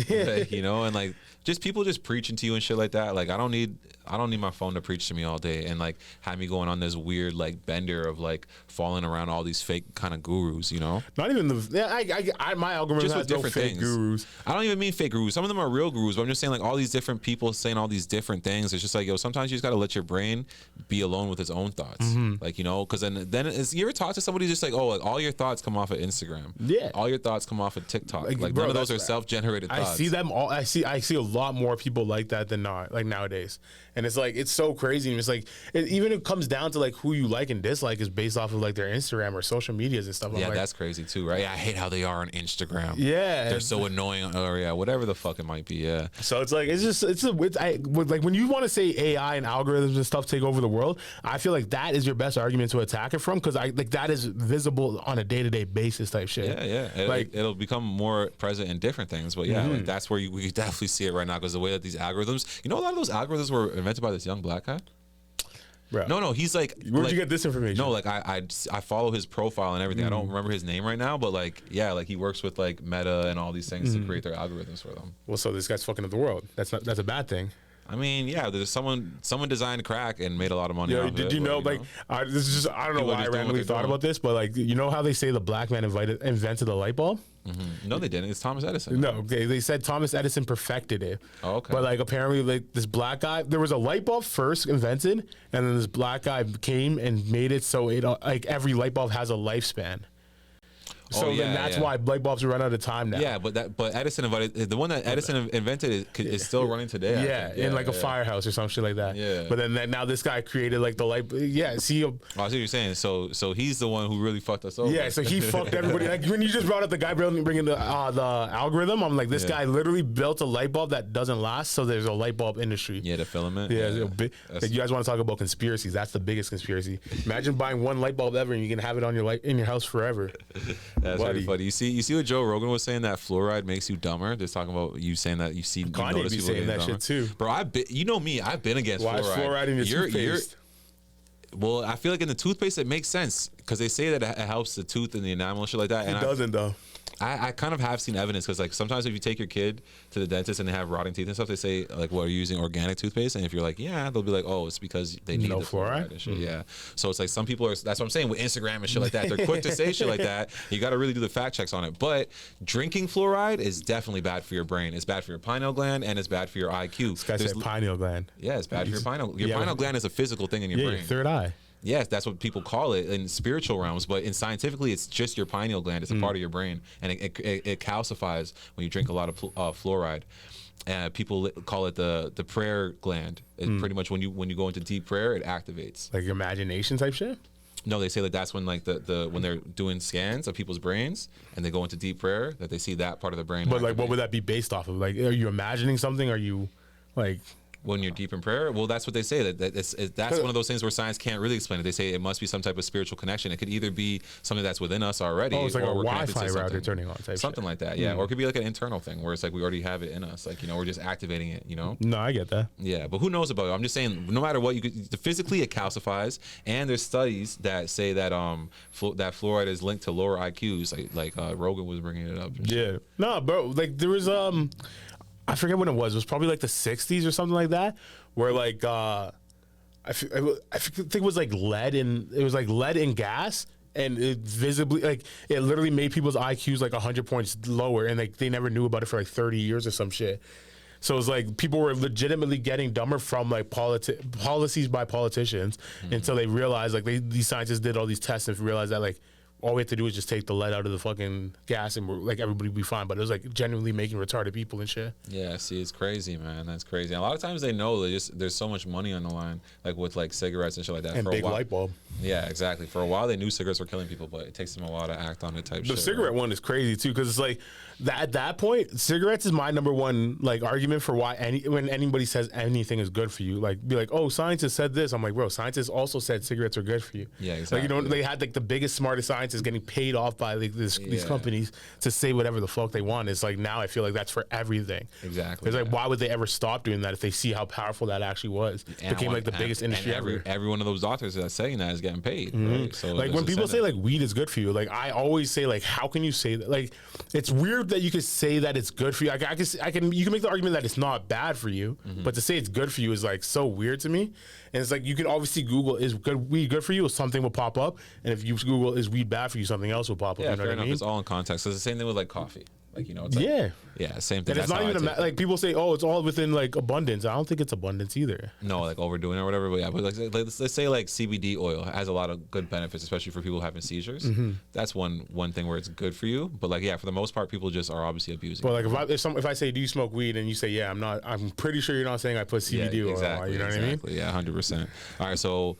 Speaker 2: You know, and like just people just preaching to you and shit like that. Like I don't need my phone to preach to me all day and like have me going on this weird like bender of like falling around all these fake kind of gurus, you know?
Speaker 1: Not even my algorithm
Speaker 2: just
Speaker 1: has
Speaker 2: with different
Speaker 1: no fake
Speaker 2: things.
Speaker 1: Gurus.
Speaker 2: I don't even mean fake gurus. Some of them are real gurus, but I'm just saying like all these different people saying all these different things. It's just like, yo, sometimes you just gotta let your brain be alone with its own thoughts. Like, you know, because then you ever talk to somebody just like, oh, like all your thoughts come off of Instagram.
Speaker 1: Yeah.
Speaker 2: All your thoughts come off of TikTok. Like
Speaker 1: bro,
Speaker 2: none of those are self-generated thoughts.
Speaker 1: I see them all. I see a lot more people like that than not, like nowadays. And it's like, it's so crazy. And it's like, even it comes down to like who you like and dislike is based off of like their Instagram or social medias and stuff.
Speaker 2: Yeah,
Speaker 1: like,
Speaker 2: that's crazy too, right? Yeah, I hate how they are on Instagram.
Speaker 1: Yeah.
Speaker 2: They're so annoying. Or yeah, whatever the fuck it might be. Yeah.
Speaker 1: So it's like, like when you want to say AI and algorithms and stuff take over the world, I feel like that is your best argument to attack it from, because that is visible on a day-to-day basis type shit.
Speaker 2: Yeah. It'll become more present in different things. But yeah, like that's where we definitely see it right now, because the way that these algorithms, you know, a lot of those algorithms were invented by this young black guy.
Speaker 1: Bro.
Speaker 2: No, he's like.
Speaker 1: Where'd you get this information?
Speaker 2: No, like I follow his profile and everything. I don't remember his name right now, but like, yeah, like he works with like Meta and all these things to create their algorithms for them.
Speaker 1: Well, so this guy's fucking up the world. That's a bad thing.
Speaker 2: I mean, yeah, there's someone designed crack and made a lot of money.
Speaker 1: Yo, did you know? Like, this is just, I don't know why I randomly thought about this, but like, you know how they say the black man invented the light bulb?
Speaker 2: No, they didn't. It's Thomas Edison.
Speaker 1: No, they said Thomas Edison perfected it.
Speaker 2: Oh, okay.
Speaker 1: But like apparently, like this black guy, there was a light bulb first invented, and then this black guy came and made it so it like every light bulb has a lifespan. So then that's why light bulbs run out of time now.
Speaker 2: Yeah, but Edison invented the one that Edison invented is still running today.
Speaker 1: Yeah, in like a firehouse or some shit like that.
Speaker 2: Yeah.
Speaker 1: But then now this guy created like the light. Yeah. See.
Speaker 2: I see what you're saying. So he's the one who really fucked us over.
Speaker 1: Yeah. So he fucked everybody. Like when you just brought up the guy bringing the algorithm, I'm like, this guy literally built a light bulb that doesn't last. So there's a light bulb industry.
Speaker 2: Yeah, the filament.
Speaker 1: Yeah. Like you guys want to talk about conspiracies? That's the biggest conspiracy. Imagine buying one light bulb ever and you can have it on in your house forever.
Speaker 2: That's very funny. You see what Joe Rogan was saying, that fluoride makes you dumber? They're talking about you saying that you see
Speaker 1: Kanye be saying that shit too.
Speaker 2: Bro, you know me, I've been against fluoride.
Speaker 1: Why is fluoride in your toothpaste?
Speaker 2: Well, I feel like in the toothpaste it makes sense because they say that it helps the tooth and the enamel and shit like that.
Speaker 1: It doesn't though.
Speaker 2: I kind of have seen evidence because like sometimes if you take your kid to the dentist and they have rotting teeth and stuff, they say like, "Well, are you using organic toothpaste?" And if you're like, "Yeah," they'll be like, "Oh, it's because they need the fluoride and shit." Yeah. So it's like some people are. That's what I'm saying with Instagram and shit like that. They're quick to say shit like that. You got to really do the fact checks on it. But drinking fluoride is definitely bad for your brain. It's bad for your pineal gland and it's bad for your IQ.
Speaker 1: This guy said pineal gland.
Speaker 2: Yeah, it's bad for your pineal. Your pineal gland is a physical thing in your brain.
Speaker 1: Your third eye.
Speaker 2: Yes, that's what people call it in spiritual realms, but in scientifically, it's just your pineal gland. It's a part of your brain, and it calcifies when you drink a lot of fluoride. People call it the prayer gland. It's pretty much when you go into deep prayer, it activates.
Speaker 1: Like imagination type shit?
Speaker 2: No, they say that that's when like when they're doing scans of people's brains and they go into deep prayer, that they see that part of the brain.
Speaker 1: But like, what would that be based off of? Like, are you imagining something? Are you like?
Speaker 2: when you're deep in prayer. Well, that's what they say. That's one of those things where science can't really explain it. They say it must be some type of spiritual connection. It could either be something that's within us already.
Speaker 1: Oh, it's like a
Speaker 2: we're connected
Speaker 1: Wi-Fi
Speaker 2: to
Speaker 1: router
Speaker 2: something.
Speaker 1: turning on type
Speaker 2: Something
Speaker 1: shit.
Speaker 2: like that, yeah. Or it could be like an internal thing where it's like we already have it in us. Like, we're just activating it,
Speaker 1: No, I get that.
Speaker 2: Yeah, but who knows about it? I'm just saying, no matter what, physically it calcifies, and there's studies that say that that fluoride is linked to lower IQs. Like Rogan was bringing it up.
Speaker 1: Yeah. No, bro. Like there was I forget when it was. It was probably like the 60s or something like that, where like I think it was like lead in gas. And it visibly, like, it literally made people's IQs like 100 points lower, and like they never knew about it for like 30 years or some shit. So it's like people were legitimately getting dumber from like policies by politicians until they realized, like, these scientists did all these tests and realized that like all we have to do is just take the lead out of the fucking gas and like everybody will be fine. But it was like genuinely making retarded people and shit.
Speaker 2: Yeah, see, it's crazy, man. That's crazy. And a lot of times they know there's so much money on the line, like with like cigarettes and shit like that.
Speaker 1: And
Speaker 2: for
Speaker 1: big
Speaker 2: a while.
Speaker 1: light bulb.
Speaker 2: Yeah, exactly. For a while they knew cigarettes were killing people, but it takes them a while to act on it type shit.
Speaker 1: The cigarette one is crazy too, because it's like at that point, cigarettes is my number one like argument for why when anybody says anything is good for you, like be like, oh, scientists said this. I'm like, bro, scientists also said cigarettes are good for you.
Speaker 2: Yeah, exactly.
Speaker 1: Like, they had like the biggest, smartest scientists getting paid off by like these companies to say whatever the fuck they want. It's like now I feel like that's for everything.
Speaker 2: Exactly.
Speaker 1: It's like, why would they ever stop doing that if they see how powerful that actually was? It became like the biggest industry ever.
Speaker 2: Every one of those doctors that's saying that is getting paid. Right? So
Speaker 1: like when people say like weed is good for you, like I always say like, how can you say that? Like it's weird that you could say that it's good for you. You can make the argument that it's not bad for you, but to say it's good for you is like so weird to me. And it's like you can obviously Google is weed good for you, something will pop up, and if you Google is weed bad for you, something else will pop up.
Speaker 2: Yeah,
Speaker 1: you know
Speaker 2: fair
Speaker 1: what
Speaker 2: enough.
Speaker 1: I mean?
Speaker 2: It's all in context. It's the same thing with like coffee. Like, it's like, yeah, same thing.
Speaker 1: And it's not even like people say, oh, it's all within like abundance. I don't think it's abundance either.
Speaker 2: No, like overdoing it or whatever. But yeah, but like let's say like CBD oil has a lot of good benefits, especially for people having seizures. That's one thing where it's good for you. But like, yeah, for the most part, people just are obviously abusing.
Speaker 1: But like if I say, do you smoke weed, and you say, yeah, I'm not. I'm pretty sure you're not saying I put CBD oil.
Speaker 2: Exactly,
Speaker 1: You know what I mean?
Speaker 2: Yeah, 100%. All right, so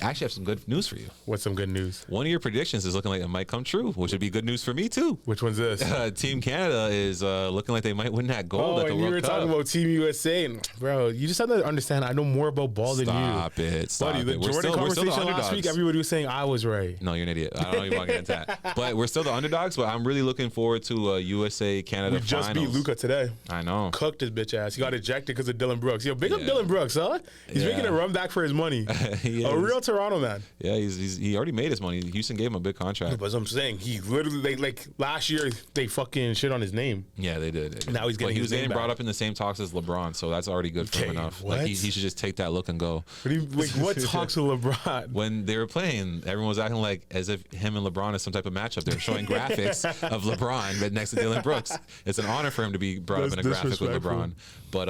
Speaker 2: I actually have some good news for you.
Speaker 1: What's some good news?
Speaker 2: One of your predictions is looking like it might come true, which would be good news for me too.
Speaker 1: Which one's this?
Speaker 2: Team Canada is looking like they might win that gold at the
Speaker 1: and
Speaker 2: World
Speaker 1: you were
Speaker 2: Cup.
Speaker 1: talking about Team USA, and bro, you just have to understand. I know more about ball than you.
Speaker 2: Stop it,
Speaker 1: buddy. The
Speaker 2: We're
Speaker 1: Jordan
Speaker 2: still the
Speaker 1: conversation last
Speaker 2: underdogs.
Speaker 1: week, everybody was saying I was right.
Speaker 2: No, you're an idiot. I don't know if you want to get into that. But we're still the underdogs, but I'm really looking forward to USA Canada
Speaker 1: We just
Speaker 2: finals.
Speaker 1: beat Luka today.
Speaker 2: I know.
Speaker 1: Cooked his bitch ass. He got ejected because of Dylan Brooks. Yo, big up Dylan Brooks, huh? He's making a run back for his money. A real Toronto man.
Speaker 2: Yeah, he already made his money. Houston gave him a big contract.
Speaker 1: But as I'm saying, he literally like last year they fucking shit on his name.
Speaker 2: Yeah, they did.
Speaker 1: Now he's getting.
Speaker 2: But he was
Speaker 1: his name
Speaker 2: getting
Speaker 1: back.
Speaker 2: brought up in the same talks as LeBron, so that's already good for him enough.
Speaker 1: What?
Speaker 2: Like he should just take that look and go.
Speaker 1: What talks with LeBron?
Speaker 2: When they were playing, everyone was acting like as if him and LeBron is some type of matchup. They're showing graphics of LeBron right next to Dylan Brooks. It's an honor for him to be brought up in a graphic with LeBron. But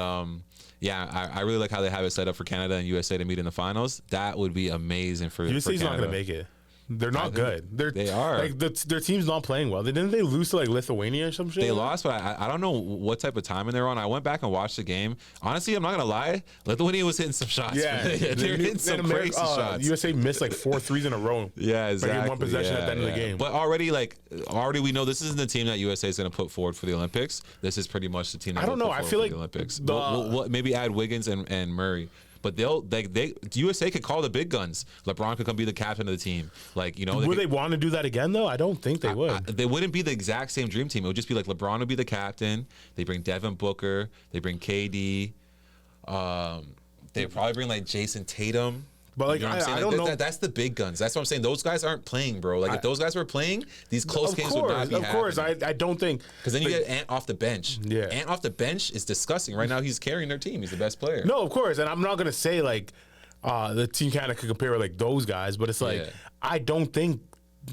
Speaker 2: yeah, I really like how they have it set up for Canada and USA to meet in the finals. That would be amazing for
Speaker 1: USA's
Speaker 2: Canada.
Speaker 1: not going to make it. They're not good.
Speaker 2: They are.
Speaker 1: Like their team's not playing well. Didn't they lose to like Lithuania or some shit?
Speaker 2: They lost, but I don't know what type of timing they're on. I went back and watched the game. Honestly, I'm not gonna lie. Lithuania was hitting some shots.
Speaker 1: Yeah,
Speaker 2: they're hitting some crazy shots.
Speaker 1: USA missed like 4 threes in a row.
Speaker 2: Yeah, exactly.
Speaker 1: Like in one possession at the end of the game.
Speaker 2: But already we know this isn't the team that USA is gonna put forward for the Olympics. This is pretty much the team that
Speaker 1: I don't know.
Speaker 2: Put
Speaker 1: I
Speaker 2: forward
Speaker 1: feel
Speaker 2: for
Speaker 1: like
Speaker 2: the Olympics.
Speaker 1: the-
Speaker 2: We'll maybe add Wiggins and Murray. But USA could call the big guns. LeBron could come be the captain of the team.
Speaker 1: Would they want to do that again though? I don't think they would.
Speaker 2: They wouldn't be the exact same dream team. It would just be like LeBron would be the captain. They bring Devin Booker. They bring KD. They probably bring like Jason Tatum.
Speaker 1: But like,
Speaker 2: You know what I'm saying?
Speaker 1: I don't know.
Speaker 2: That's the big guns. That's what I'm saying. Those guys aren't playing, bro. Like if those guys were playing, these close games would not be
Speaker 1: Of course,
Speaker 2: happening.
Speaker 1: I don't think.
Speaker 2: Because then you get Ant off the bench.
Speaker 1: Yeah.
Speaker 2: Ant off the bench is disgusting. Right now, he's carrying their team. He's the best player.
Speaker 1: No, of course, and I'm not gonna say like the team kind of could compare with like those guys, but it's like I don't think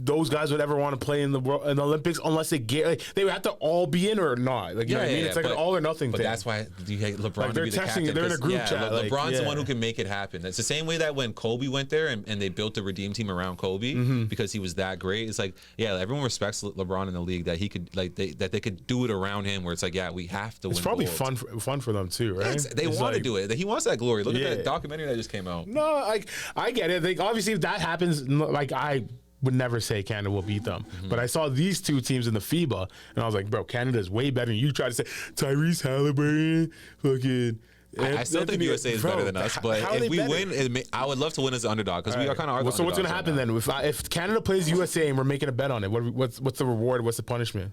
Speaker 1: those guys would ever want to play in the Olympics unless they would have to all be in or not. Like you know what I mean? It's like an all or nothing
Speaker 2: but
Speaker 1: thing.
Speaker 2: that's why you hate LeBron
Speaker 1: Like,
Speaker 2: to
Speaker 1: they're
Speaker 2: be the
Speaker 1: testing
Speaker 2: captain.
Speaker 1: it. They're in a group chat, like,
Speaker 2: LeBron's the
Speaker 1: yeah.
Speaker 2: one who can make it happen. It's the same way that when Kobe went there and they built the Redeem team around Kobe because he was that great. It's like, yeah, everyone respects LeBron in the league that he could that they could do it around him where it's like, yeah, we have to win.
Speaker 1: It's probably
Speaker 2: gold.
Speaker 1: fun for them too, right?
Speaker 2: They
Speaker 1: It's
Speaker 2: want to
Speaker 1: like-
Speaker 2: do it. He wants that glory. Look at that documentary that just came out.
Speaker 1: No, like I get it. Like obviously, if that happens, like I would never say Canada will beat them. But I saw these two teams in the FIBA, and I was like, bro, Canada's way better. And you try to say Tyrese Halliburton, fucking
Speaker 2: I still think USA is better than us, but if we win, I would love to win as an underdog because we are kind of.
Speaker 1: So what's gonna happen then? If Canada plays USA and we're making a bet on it, what's the reward? What's the punishment?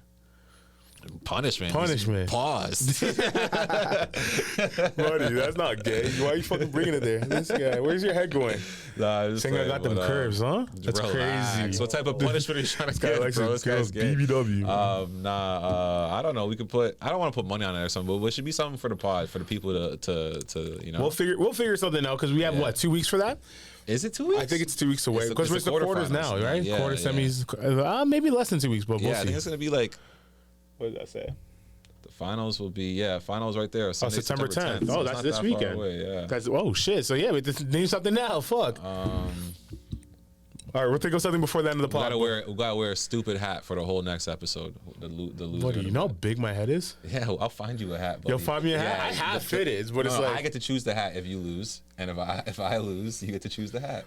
Speaker 2: Punishment. Pause.
Speaker 1: Buddy, that's not gay. Why are you fucking bringing it there? This guy, where's your head going?
Speaker 2: Nah,
Speaker 1: saying I got them curves, huh? That's crazy.
Speaker 2: What type of punishment are you trying to get, bro? This guy's gay.
Speaker 1: BBW.
Speaker 2: I don't know. We could put. I don't want to put money on it or something, but it should be something for the pod for the people to you know.
Speaker 1: We'll figure something out because we have what 2 weeks for that.
Speaker 2: Is it 2 weeks?
Speaker 1: I think it's 2 weeks away because it's the quarters now, right?
Speaker 2: Yeah,
Speaker 1: quarter semis, maybe less than 2 weeks, but we'll see.
Speaker 2: I think it's gonna be like.
Speaker 1: What did I say?
Speaker 2: The finals will be finals right there. Sunday,
Speaker 1: September 10th.
Speaker 2: So
Speaker 1: that's this weekend.
Speaker 2: Away,
Speaker 1: shit. So we just need something now. Fuck. All right, we'll think of something before the end of the pod.
Speaker 2: We gotta wear a stupid hat for the whole next episode. The loser.
Speaker 1: What do you know how big my head is?
Speaker 2: Yeah, I'll find you a hat. Buddy.
Speaker 1: You'll find me a hat.
Speaker 2: Yeah,
Speaker 1: I have fitted, but it's like
Speaker 2: I get to choose the hat if you lose, and if I lose, you get to choose the hat.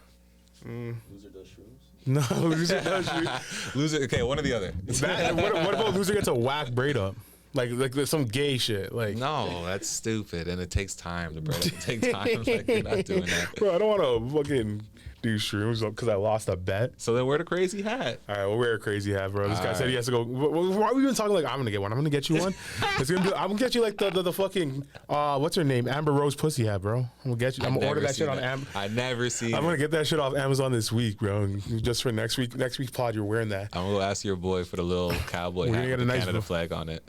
Speaker 3: Loser does shrooms.
Speaker 1: No, loser does shrooms.
Speaker 2: Loser. Okay, one or the other.
Speaker 1: What about loser gets a whack braid up? Like some gay shit. Like
Speaker 2: no, that's stupid, and it takes time to braid up. It takes time. Like you're not doing that.
Speaker 1: Bro, I don't want to fucking do shrooms because I lost a bet.
Speaker 2: So then wear the crazy hat.
Speaker 1: All right, we'll wear a crazy hat, bro. This guy said he has to go. Why are we even talking like I'm gonna get one? I'm gonna get you one. I'm gonna get you like the fucking what's her name? Amber Rose pussy hat, bro. I'm gonna get you. I'm gonna order that shit on Amazon.
Speaker 2: I never see.
Speaker 1: I'm gonna get that shit off Amazon this week, bro. Just for next week. Next week's pod, you're wearing that.
Speaker 2: I'm gonna ask your boy for the little cowboy hat with the Canada flag on it.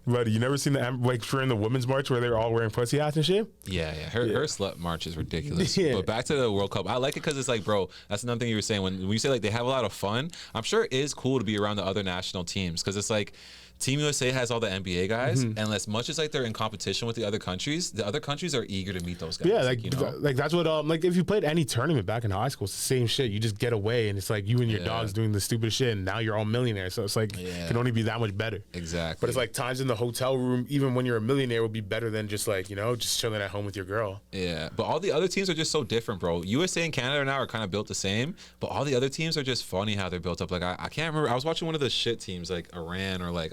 Speaker 1: Buddy, you never seen the like during the women's march where they're all wearing pussy hats and shit?
Speaker 2: Yeah. Her slut march is ridiculous. Yeah. But back to the World Cup, I like it because it's like, bro. That's another thing you were saying when you say like they have a lot of fun. I'm sure it is cool to be around the other national teams because it's like Team USA has all the NBA guys, and as much as like they're in competition with the other countries are eager to meet those guys.
Speaker 1: Yeah, like that's what like if you played any tournament back in high school, it's the same shit. You just get away, and it's like you and your dogs doing the stupid shit, and now you're all millionaires. So it's like it can only be that much better.
Speaker 2: Exactly.
Speaker 1: But it's like times in the hotel room, even when you're a millionaire, would be better than just like just chilling at home with your girl.
Speaker 2: Yeah, but all the other teams are just so different, bro. USA and Canada now are kind of built the same, but all the other teams are just funny how they're built up. Like I can't remember. I was watching one of the shit teams like Iran or like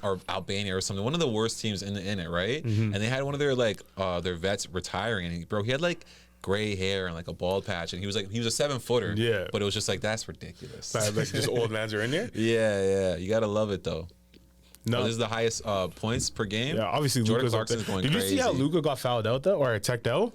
Speaker 2: or Albania or something, one of the worst teams in it, right? And they had one of their like their vets retiring, and he had like gray hair and like a bald patch, and he was a 7-footer. Yeah, but it was just like that's ridiculous.
Speaker 1: Like just old mans are in there.
Speaker 2: Yeah, you gotta love it though. No, this is the highest points per game.
Speaker 1: Yeah, obviously
Speaker 2: Jordan Clarkson's going crazy.
Speaker 1: Did you see how Luka got fouled out though, or teched out?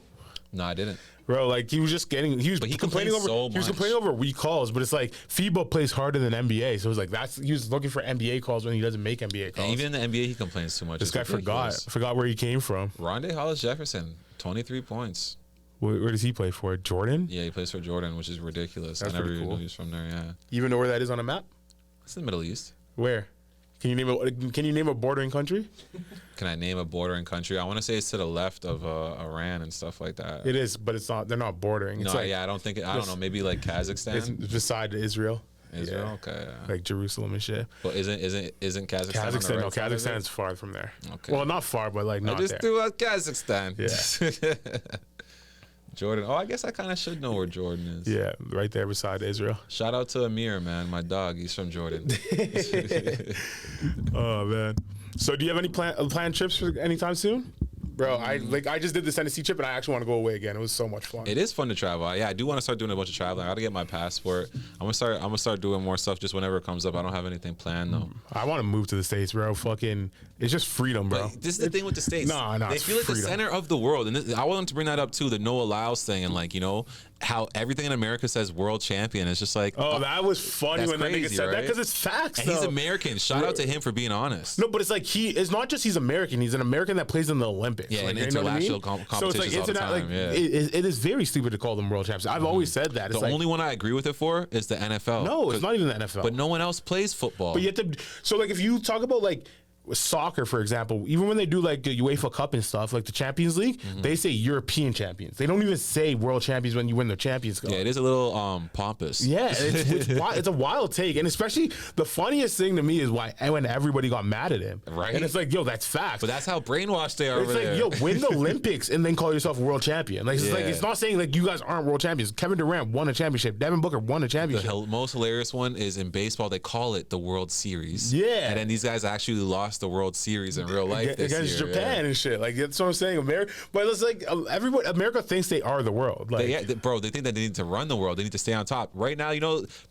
Speaker 2: No, I didn't.
Speaker 1: Bro, like he was complaining over weak calls, but it's like FIBA plays harder than NBA, so it was like he was looking for NBA calls when he doesn't make NBA calls.
Speaker 2: And even in the NBA, he complains too much.
Speaker 1: This guy forgot where he came from.
Speaker 2: Rondé Hollis Jefferson, 23 points.
Speaker 1: Where does he play for? Jordan?
Speaker 2: Yeah, he plays for Jordan, which is ridiculous. I never even knew he was from there. Yeah.
Speaker 1: You even know where that is on a map?
Speaker 2: It's in the Middle East.
Speaker 1: Where? Can you name a bordering country?
Speaker 2: Can I name a bordering country? I want to say it's to the left of Iran and stuff like that.
Speaker 1: It is, but it's not. They're not bordering. It's
Speaker 2: I don't think. I don't know. Maybe like Kazakhstan.
Speaker 1: It's beside Israel.
Speaker 2: Israel, okay.
Speaker 1: Like Jerusalem and shit.
Speaker 2: But isn't Kazakhstan?
Speaker 1: Kazakhstan, no. Kazakhstan's far from there.
Speaker 2: Okay.
Speaker 1: Well, not far, but like not there. I
Speaker 2: just threw out Kazakhstan.
Speaker 1: Yeah.
Speaker 2: Jordan. Oh, I guess I kind of should know where Jordan is.
Speaker 1: Yeah, right there beside Israel.
Speaker 2: Shout out to Amir, man, my dog. He's from Jordan.
Speaker 1: Oh man. So, do you have any planned trips for anytime soon? Bro, I just did the Tennessee trip and I actually want to go away again. It was so much fun.
Speaker 2: It is fun to travel. Yeah, I do want to start doing a bunch of traveling. I got to get my passport. I'm gonna start doing more stuff just whenever it comes up. I don't have anything planned though.
Speaker 1: I want to move to the States, bro. Fucking, it's just freedom, bro.
Speaker 2: But this is the thing with the States.
Speaker 1: No,
Speaker 2: they feel like the center of the world, and I wanted to bring that up too. The Noah Lyles thing, and like how everything in America says world champion. It's just like
Speaker 1: that was funny when that nigga said that because it's facts.
Speaker 2: And he's American. Shout out to him for being honest.
Speaker 1: No, but it's like it's not just he's American. He's an American that plays in the Olympics.
Speaker 2: Yeah, like, international competitions so it's like, all the time. Like, yeah.
Speaker 1: it is very stupid to call them world champions. I've always said that.
Speaker 2: It's the only one I agree with it for is the NFL.
Speaker 1: No, it's not even the NFL.
Speaker 2: But no one else plays football.
Speaker 1: But you have to. So like if you talk about like soccer, for example, even when they do like the UEFA Cup and stuff, like the Champions League, they say European champions. They don't even say world champions when you win the Champions Cup.
Speaker 2: Yeah, it is a little pompous.
Speaker 1: Yeah, it's a wild take, and especially the funniest thing to me is when everybody got mad at him.
Speaker 2: Right,
Speaker 1: and it's like, yo, that's facts.
Speaker 2: But that's how brainwashed they are. It's
Speaker 1: like, yo, win the Olympics and then call yourself a world champion. Like it's not saying like you guys aren't world champions. Kevin Durant won a championship. Devin Booker won a championship.
Speaker 2: The most hilarious one is in baseball. They call it the World Series.
Speaker 1: Yeah,
Speaker 2: and then these guys actually lost the World Series in real life this
Speaker 1: against
Speaker 2: year.
Speaker 1: Japan and shit. Like that's what I'm saying. America, but it's like everyone. America thinks they are the world. Like,
Speaker 2: Bro, they think that they need to run the world. They need to stay on top. Right now,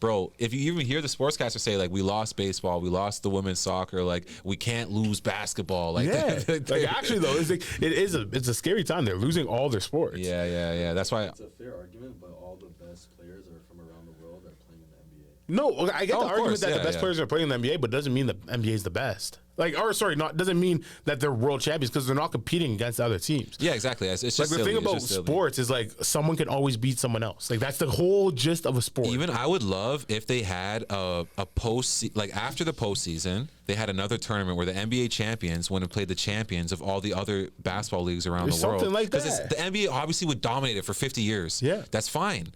Speaker 2: bro, if you even hear the sportscaster say, like, we lost baseball, we lost the women's soccer, like, we can't lose basketball. Like,
Speaker 1: yeah. Like, actually, though, it's a scary time. They're losing all their sports.
Speaker 2: Yeah. That's why.
Speaker 3: It's a fair argument, but all the best players are from around the world that are playing in the NBA.
Speaker 1: No, I get the argument
Speaker 2: course,
Speaker 1: that
Speaker 2: yeah,
Speaker 1: the best players are playing in the NBA, but doesn't mean the NBA is the best. Like, or sorry, doesn't mean that they're world champions because they're not competing against other teams.
Speaker 2: Yeah, exactly. It's just
Speaker 1: Like the
Speaker 2: silly.
Speaker 1: thing about
Speaker 2: It's just silly.
Speaker 1: sports is like someone can always beat someone else. Like that's the whole gist of a sport.
Speaker 2: Even I would love if they had a post, like after the postseason, they had another tournament where the NBA champions went and played the champions of all the other basketball leagues around
Speaker 1: There's
Speaker 2: the world.
Speaker 1: something like
Speaker 2: Because
Speaker 1: that.
Speaker 2: the NBA obviously would dominate it for 50 years.
Speaker 1: Yeah.
Speaker 2: That's fine.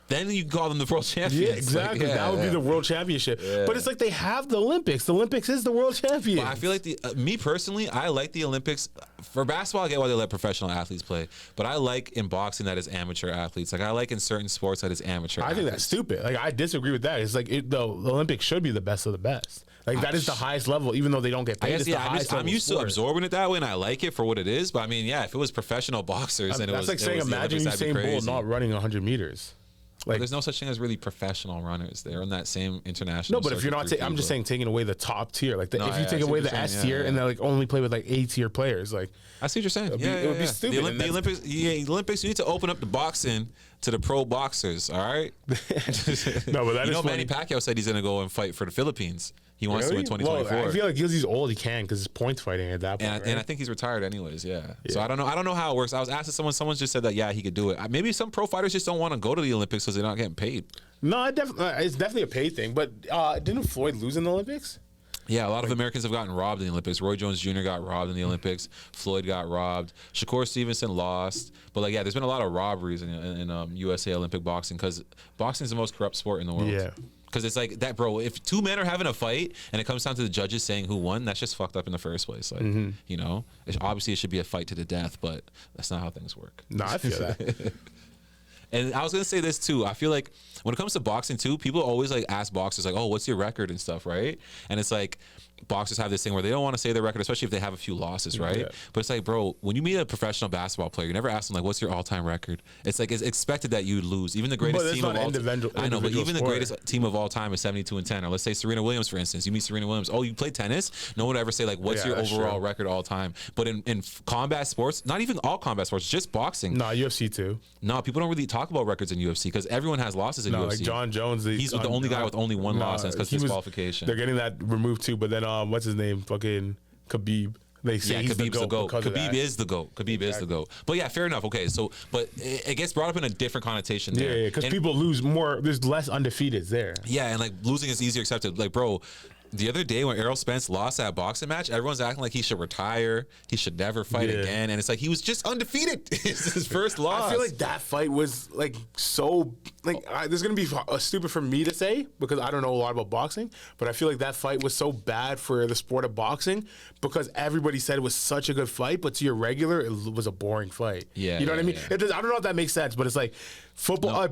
Speaker 2: Then you call them the world champions.
Speaker 1: Yeah,
Speaker 2: Like,
Speaker 1: exactly.
Speaker 2: yeah,
Speaker 1: that would be the world championship. But it's like they have the Olympics. The Olympics is the world champion.
Speaker 2: But I feel like me personally, I like the Olympics. For basketball, I get why they let professional athletes play. But I like in boxing that is amateur athletes. Like I like in certain sports that is amateur
Speaker 1: I think
Speaker 2: athletes.
Speaker 1: that's stupid. Like I disagree with that. It's like the Olympics should be the best of the best. Like that is the highest level, even though they don't get paid.
Speaker 2: I guess,
Speaker 1: it's the highest
Speaker 2: I'm
Speaker 1: level
Speaker 2: used to
Speaker 1: sport.
Speaker 2: absorbing it that way, and I like it for what it is. But I mean, yeah, if it was professional boxers, and
Speaker 1: That's like saying, imagine Usain Bolt not running 100 meters. Like,
Speaker 2: There's no such thing as really professional runners. They're in that same international.
Speaker 1: no, but if you're not,
Speaker 2: circuit
Speaker 1: I'm just saying taking away the top tier. Like
Speaker 2: No,
Speaker 1: if
Speaker 2: yeah,
Speaker 1: you
Speaker 2: I
Speaker 1: take
Speaker 2: see
Speaker 1: away
Speaker 2: what
Speaker 1: the
Speaker 2: you're
Speaker 1: S
Speaker 2: saying,
Speaker 1: tier
Speaker 2: yeah,
Speaker 1: and then like only play with like A tier players, like
Speaker 2: I see what you're saying.
Speaker 1: It'd
Speaker 2: Yeah,
Speaker 1: be- it would be
Speaker 2: yeah.
Speaker 1: stupid, and
Speaker 2: The
Speaker 1: that's-
Speaker 2: Olympics, the Olympics, you need to open up the boxing to the pro boxers. All right.
Speaker 1: no, but that
Speaker 2: You
Speaker 1: is
Speaker 2: know,
Speaker 1: funny.
Speaker 2: Manny Pacquiao said he's going to go and fight for the Philippines. He wants to in
Speaker 1: Really?
Speaker 2: 2024.
Speaker 1: Well, I feel like he's old. He can because it's points fighting at that point.
Speaker 2: And,
Speaker 1: right?
Speaker 2: and I think he's retired anyways. Yeah. So I don't know how it works. I was asking someone just said that he could do it. Maybe some pro fighters just don't want to go to the Olympics because they're not getting paid.
Speaker 1: no, it's definitely a pay thing. But didn't Floyd lose in the Olympics?
Speaker 2: Yeah, a lot of Americans have gotten robbed in the Olympics. Roy Jones Jr. got robbed in the Olympics. Floyd got robbed. Shakur Stevenson lost. But there's been a lot of robberies in USA Olympic boxing because boxing is the most corrupt sport in the world.
Speaker 1: Yeah.
Speaker 2: Because it's like that, bro. If two men are having a fight and it comes down to the judges saying who won, that's just fucked up in the first place. Like, obviously it should be a fight to the death, but that's not how things work.
Speaker 1: No, I feel that.
Speaker 2: And I was gonna say this too. I feel like when it comes to boxing too, people always ask boxers like, "Oh, what's your record?" and stuff, right? And it's like boxers have this thing where they don't want to say their record, especially if they have a few losses, right?
Speaker 1: Yeah.
Speaker 2: But it's like, bro, when you meet a professional basketball player, you never ask them what's your all-time record? It's like it's expected that you lose. Even the greatest
Speaker 1: that's
Speaker 2: team of
Speaker 1: not
Speaker 2: all
Speaker 1: individual-
Speaker 2: I know, but
Speaker 1: individual
Speaker 2: even the
Speaker 1: sport.
Speaker 2: greatest team of all time is 72-10. Or let's say Serena Williams, for instance. You meet Serena Williams. Oh, you play tennis? No one would ever say what's
Speaker 1: Yeah,
Speaker 2: your
Speaker 1: that's
Speaker 2: overall
Speaker 1: true.
Speaker 2: record all time? But in combat sports, not even all combat sports, just boxing.
Speaker 1: No, UFC too.
Speaker 2: No, people don't really talk about records in UFC because everyone has losses in
Speaker 1: No,
Speaker 2: UFC.
Speaker 1: like John Jones.
Speaker 2: He's the only guy with only one loss, and it's because
Speaker 1: he was-
Speaker 2: disqualification.
Speaker 1: They're getting that removed too. But then what's his name? Fucking Khabib. They say he's
Speaker 2: Khabib's the GOAT.
Speaker 1: because of
Speaker 2: Khabib
Speaker 1: that.
Speaker 2: is the GOAT. Khabib is the GOAT. But yeah, fair enough. Okay, so but it gets brought up in a different connotation there.
Speaker 1: Yeah, because
Speaker 2: And-
Speaker 1: people lose more. There's less undefeateds there.
Speaker 2: Yeah, and losing is easier accepted. Bro, the other day when Errol Spence lost that boxing match, everyone's acting like he should retire. He should never fight
Speaker 1: Yeah.
Speaker 2: again. And it's like he was just undefeated. It's his first loss.
Speaker 1: I feel like that fight was so this is gonna be stupid for me to say because I don't know a lot about boxing, but I feel like that fight was so bad for the sport of boxing because everybody said it was such a good fight, but to your regular, it was a boring fight.
Speaker 2: Yeah,
Speaker 1: you know what I mean.
Speaker 2: yeah.
Speaker 1: It does, I don't know if that makes sense, but it's like football,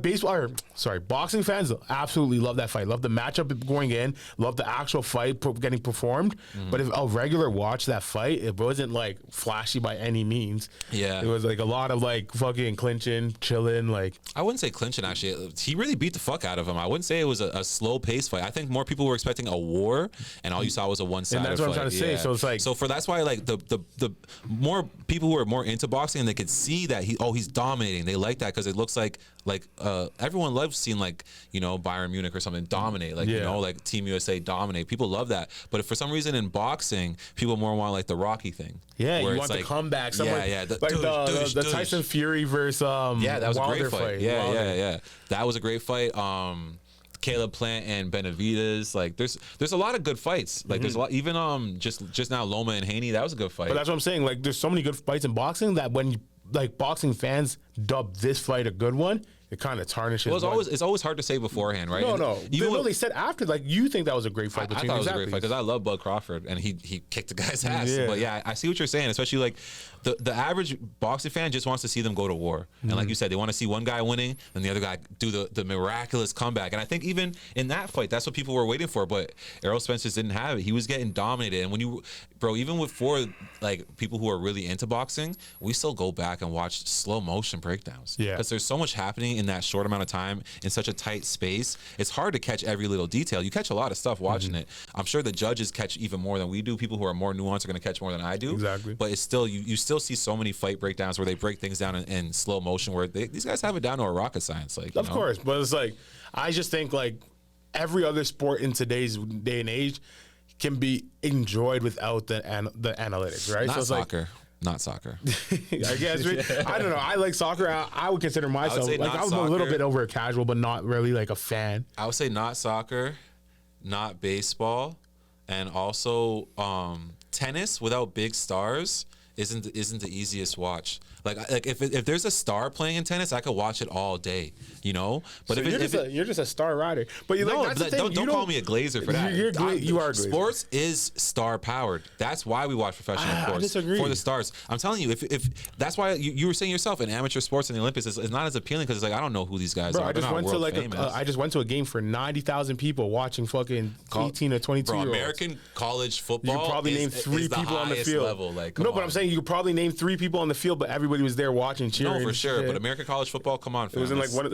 Speaker 1: boxing fans absolutely love that fight, love the matchup going in, love the actual fight getting performed.
Speaker 2: Mm-hmm.
Speaker 1: But if a regular watched that fight, it wasn't flashy by any means.
Speaker 2: Yeah.
Speaker 1: It was a lot of fucking clinching, chilling,
Speaker 2: I wouldn't say clinching, actually. He really beat the fuck out of him. I wouldn't say it was a slow pace fight. I think more people were expecting a war, and all you saw was a one-sided fight.
Speaker 1: And that's what I'm trying to say. So it's
Speaker 2: that's why the more people who are more into boxing, and they could see that he's dominating. They like that because it looks like everyone loves seeing Bayern Munich or something dominate, Team USA dominate. People love that. But if for some reason in boxing, people more want the Rocky thing.
Speaker 1: Yeah,
Speaker 2: where
Speaker 1: you
Speaker 2: it's
Speaker 1: want the comeback.
Speaker 2: The
Speaker 1: The Tyson Fury versus
Speaker 2: yeah, that was
Speaker 1: Wilder
Speaker 2: a great fight. Yeah. That was a great fight. Caleb Plant and Benavidez. There's a lot of good fights. There's a lot. Even just now Loma and Haney. That was a good fight.
Speaker 1: But that's what I'm saying. There's so many good fights in boxing that when boxing fans dub this fight a good one, it kind of tarnishes.
Speaker 2: Well, it's always hard to say beforehand, right?
Speaker 1: No. They said after, like, you think that was a great fight
Speaker 2: I
Speaker 1: between
Speaker 2: thought it was a
Speaker 1: exactly.
Speaker 2: great fight because I love Bud Crawford and he kicked the guy's ass.
Speaker 1: Yeah.
Speaker 2: But yeah, I see what you're saying, especially like the average boxing fan just wants to see them go to war. And like you said, they want to see one guy winning and the other guy do the miraculous comeback. And I think even in that fight, that's what people were waiting for. But Errol Spence just didn't have it. He was getting dominated. And even for like people who are really into boxing, we still go back and watch slow motion breakdowns.
Speaker 1: Yeah.
Speaker 2: Because there's so much happening in that short amount of time in such a tight space. It's hard to catch every little detail. You catch a lot of stuff watching it. I'm sure the judges catch even more than we do. People who are more nuanced are going to catch more than I do.
Speaker 1: Exactly.
Speaker 2: But it's still, you still see so many fight breakdowns where they break things down in slow motion where these guys have it down to a rocket science. Like,
Speaker 1: Of course, but it's like, I just think like every other sport in today's day and age can be enjoyed without the analytics, right?
Speaker 2: Not
Speaker 1: so it's
Speaker 2: soccer. Not soccer.
Speaker 1: I guess. I don't know. I like soccer. I would consider myself
Speaker 2: say
Speaker 1: like
Speaker 2: not
Speaker 1: I'm a little
Speaker 2: soccer.
Speaker 1: bit over a casual, but not really like a fan.
Speaker 2: I would say not soccer, not baseball, and also tennis without big stars isn't the easiest watch. Like if there's a star playing in tennis, I could watch it all day, you know. But
Speaker 1: So you're just a star rider. But you
Speaker 2: no,
Speaker 1: like that's the thing.
Speaker 2: don't call me a glazer for that.
Speaker 1: You are a glazer.
Speaker 2: Sports is star powered. That's why we watch professional sports.
Speaker 1: I disagree.
Speaker 2: For the stars. I'm telling you, if that's why you were saying yourself, in amateur sports in the Olympics is not as appealing because it's like I don't know who these guys
Speaker 1: Bro,
Speaker 2: are.
Speaker 1: I just
Speaker 2: They're not
Speaker 1: went to
Speaker 2: world
Speaker 1: like
Speaker 2: famous.
Speaker 1: I just went to a game for 90,000 people watching fucking 18 or 22 year olds.
Speaker 2: American college
Speaker 1: You
Speaker 2: football.
Speaker 1: could probably name three people on the field.
Speaker 2: Level. Like,
Speaker 1: no, but I'm saying you could probably name three people on the field, but everybody was there watching, cheering.
Speaker 2: no, for
Speaker 1: and
Speaker 2: sure.
Speaker 1: shit.
Speaker 2: But American college football, come on,
Speaker 1: It was in like one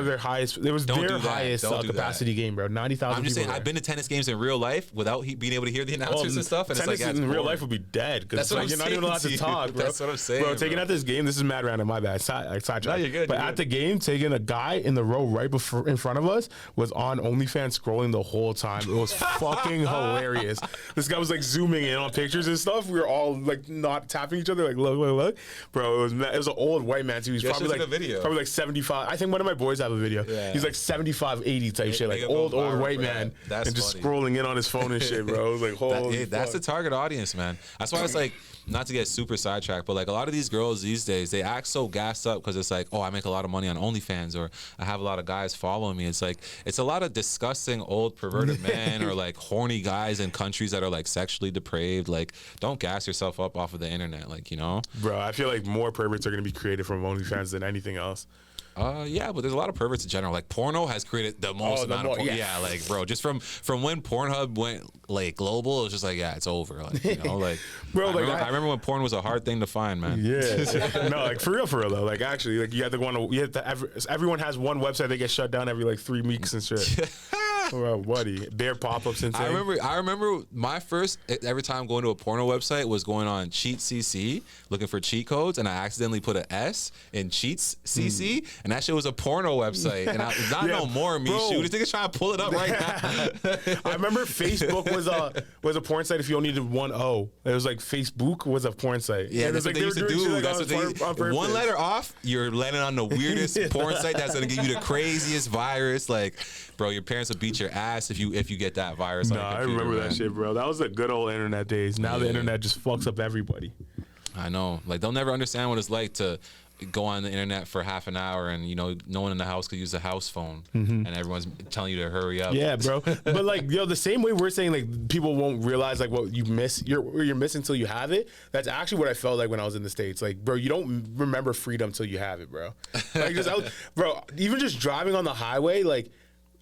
Speaker 1: of their highest. It was
Speaker 2: Don't
Speaker 1: their
Speaker 2: do that.
Speaker 1: highest
Speaker 2: Don't do
Speaker 1: capacity game, bro. 90,000.
Speaker 2: I'm just saying, I've been to tennis games in real life without being able to hear the announcers and stuff, and it's like
Speaker 1: tennis in real life would be dead because
Speaker 2: That's what
Speaker 1: like,
Speaker 2: I'm
Speaker 1: you're not even allowed
Speaker 2: saying
Speaker 1: to
Speaker 2: to you.
Speaker 1: talk, bro.
Speaker 2: That's what I'm saying,
Speaker 1: Bro, taking
Speaker 2: bro.
Speaker 1: at this game, this is mad random. My bad. Sidetrack.
Speaker 2: No, you're good,
Speaker 1: But
Speaker 2: you're
Speaker 1: at
Speaker 2: good.
Speaker 1: the game, taking a guy in the row right in front of us was on OnlyFans scrolling the whole time. It was fucking hilarious. This guy was like zooming in on pictures and stuff. We were all like not tapping each other, like look. Bro, it was an old white man too. He's
Speaker 2: Yeah,
Speaker 1: probably
Speaker 2: show us
Speaker 1: like
Speaker 2: the video.
Speaker 1: probably like 75. I think one of my boys have a video.
Speaker 2: Yeah.
Speaker 1: He's like 75, 80 type shit, like
Speaker 2: They go
Speaker 1: old
Speaker 2: viral
Speaker 1: white
Speaker 2: for that.
Speaker 1: man,
Speaker 2: That's
Speaker 1: and just
Speaker 2: funny.
Speaker 1: scrolling in on his phone and shit, bro. It was like holy.
Speaker 2: That's the
Speaker 1: fuck.
Speaker 2: target audience, man. That's why it's like, not to get super sidetracked, but like a lot of these girls these days, they act so gassed up because it's like, oh, I make a lot of money on OnlyFans, or I have a lot of guys following me. It's like, it's a lot of disgusting old perverted men or like horny guys in countries that are like sexually depraved. Like, don't gas yourself up off of the internet, like, you know?
Speaker 1: Bro, I feel like more perverts are gonna be created from OnlyFans than anything else.
Speaker 2: Yeah, but there's a lot of perverts in general. Like porno has created the most amount of porn.
Speaker 1: yeah.
Speaker 2: Yeah, like bro, just from when Pornhub went like global, it was just like, yeah, it's over. Like, you know, like
Speaker 1: Bro,
Speaker 2: I remember when porn was a hard thing to find, man.
Speaker 1: Yeah, no, like for real though. Like actually, like you have to go on. Everyone has one website that gets shut down every like 3 weeks and shit. Bro, buddy, their pop-ups and
Speaker 2: I remember my first every time going to a porno website was going on Cheat CC looking for cheat codes, and I accidentally put an S in Cheats CC, and that shit was a porno website, and I not
Speaker 1: Yeah,
Speaker 2: no more me
Speaker 1: bro.
Speaker 2: shoot. This nigga's trying to pull it up right now.
Speaker 1: I remember Facebook was a porn site if you only needed one O. It was like Facebook was a porn site.
Speaker 2: Yeah,
Speaker 1: And
Speaker 2: that's
Speaker 1: it's
Speaker 2: what they used to
Speaker 1: were doing
Speaker 2: do.
Speaker 1: shit,
Speaker 2: That's
Speaker 1: like,
Speaker 2: what
Speaker 1: on
Speaker 2: they.
Speaker 1: purpose.
Speaker 2: One letter off, you're landing on the weirdest porn site that's gonna give you the craziest virus. Like, bro, your parents will beat your ass if you get that virus.
Speaker 1: Nah,
Speaker 2: on your
Speaker 1: I
Speaker 2: computer,
Speaker 1: remember
Speaker 2: man.
Speaker 1: that shit, bro. That was the good old internet days. Now the
Speaker 2: Yeah.
Speaker 1: internet just fucks up everybody.
Speaker 2: I know. Like, they'll never understand what it's like to go on the internet for half an hour and, you know, no one in the house could use a house phone and everyone's telling you to hurry up.
Speaker 1: Yeah, bro. But like, yo, the same way we're saying like people won't realize like what you miss, you're missing until you have it. That's actually what I felt like when I was in the States. Like, bro, you don't remember freedom till you have it, bro. Like, bro, even just driving on the highway, like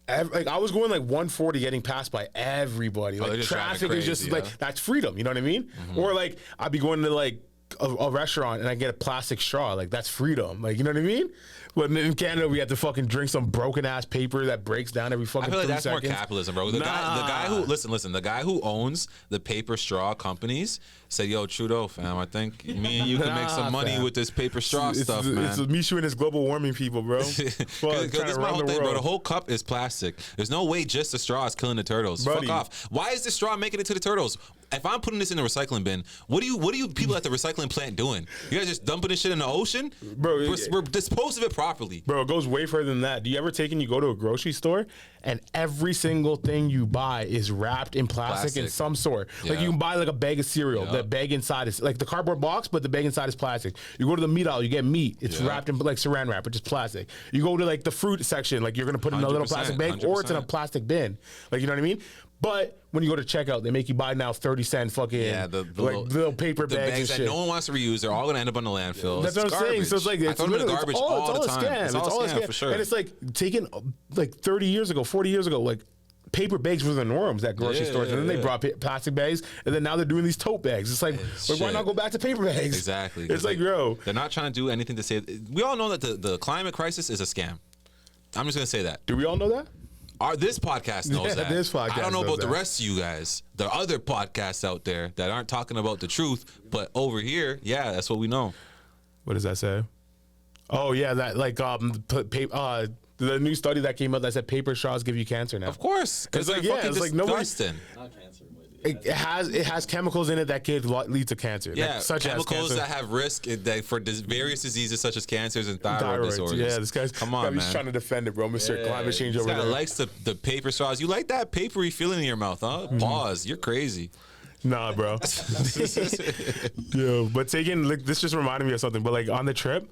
Speaker 1: I was going like 140 getting passed by everybody.
Speaker 2: they're
Speaker 1: Like
Speaker 2: just driving
Speaker 1: traffic is just
Speaker 2: crazy,
Speaker 1: like
Speaker 2: yeah.
Speaker 1: that's freedom. You know what I mean? Or like I'd be going to like a restaurant and I get a plastic straw. Like that's freedom. Like you know what I mean? But in Canada we have to fucking drink some broken ass paper that breaks down every fucking.
Speaker 2: I feel like
Speaker 1: 3
Speaker 2: that's
Speaker 1: seconds.
Speaker 2: more capitalism, bro. The guy who listen, the guy who owns the paper straw companies said, "Yo, Trudeau, fam, I think me and you can make some money
Speaker 1: fam.
Speaker 2: with this paper straw stuff, man."
Speaker 1: It's Mishu and his global warming people, bro.
Speaker 2: Because this is my whole thing, bro. The whole cup is plastic. There's no way just the straw is killing the turtles.
Speaker 1: Buddy.
Speaker 2: Fuck off. Why is the straw making it to the turtles? If I'm putting this in the recycling bin, what are you people at the recycling plant doing? You guys just dumping this shit in the ocean?
Speaker 1: Bro,
Speaker 2: we're dispose of it properly. properly.
Speaker 1: Bro, it goes way further than that. Do you ever take and you go to a grocery store and every single thing you buy is wrapped in plastic in some sort? Like
Speaker 2: Yeah.
Speaker 1: you can buy like a bag of cereal. The bag inside is like the cardboard box, but the bag inside is plastic. You go to the meat aisle, you get meat. It's wrapped in like saran wrap, which is plastic. You go to like the fruit section, like you're gonna put it in a little plastic bag, or it's in a
Speaker 2: 100%.
Speaker 1: plastic bin. Like you know what I mean? But when you go to checkout, they make you buy now 30-cent fucking
Speaker 2: the
Speaker 1: little paper
Speaker 2: the
Speaker 1: bags
Speaker 2: bags
Speaker 1: and
Speaker 2: that
Speaker 1: shit.
Speaker 2: no one wants to reuse. They're all gonna end up on the landfill.
Speaker 1: That's what I'm saying. So it's like
Speaker 2: I
Speaker 1: it's
Speaker 2: throw them in the
Speaker 1: literally
Speaker 2: garbage all the time.
Speaker 1: Scam.
Speaker 2: It's all a scam for sure.
Speaker 1: And it's like taking like 30 years ago, 40 years ago, like paper bags were the norms at grocery stores, and then they brought plastic bags, and then now they're doing these tote bags. It's like why not go back to paper bags?
Speaker 2: Exactly.
Speaker 1: It's like, bro,
Speaker 2: they're not trying to do anything to save. We all know that the climate crisis is a scam. I'm just gonna say that.
Speaker 1: do we all know that?
Speaker 2: This podcast knows that.
Speaker 1: This podcast
Speaker 2: I don't know
Speaker 1: knows
Speaker 2: about the
Speaker 1: that.
Speaker 2: rest of you guys. There are other podcasts out there that aren't talking about the truth, but over here, yeah, that's what we know.
Speaker 1: What does that say? Oh yeah, that like the new study that came out that said paper straws give you cancer now.
Speaker 2: Of course, because
Speaker 1: It's
Speaker 2: they're
Speaker 1: like, yeah,
Speaker 2: fucking
Speaker 1: it's like nobody-
Speaker 2: disgusting.
Speaker 3: Not cancer, but
Speaker 1: It has chemicals in it that could lead to cancer.
Speaker 2: Yeah,
Speaker 1: like, such
Speaker 2: chemicals
Speaker 1: as
Speaker 2: that have risk for various diseases such as cancers and thyroid
Speaker 1: thyroids.
Speaker 2: disorders.
Speaker 1: Yeah, this guy's
Speaker 2: come on,
Speaker 1: he's
Speaker 2: man.
Speaker 1: trying to defend it, bro. Mr. Climate Change
Speaker 2: This
Speaker 1: over
Speaker 2: guy
Speaker 1: there.
Speaker 2: likes the paper straws. You like that papery feeling in your mouth, huh? Pause. You're crazy.
Speaker 1: Nah, bro. Yo, but taking like this just reminded me of something. But like on the trip,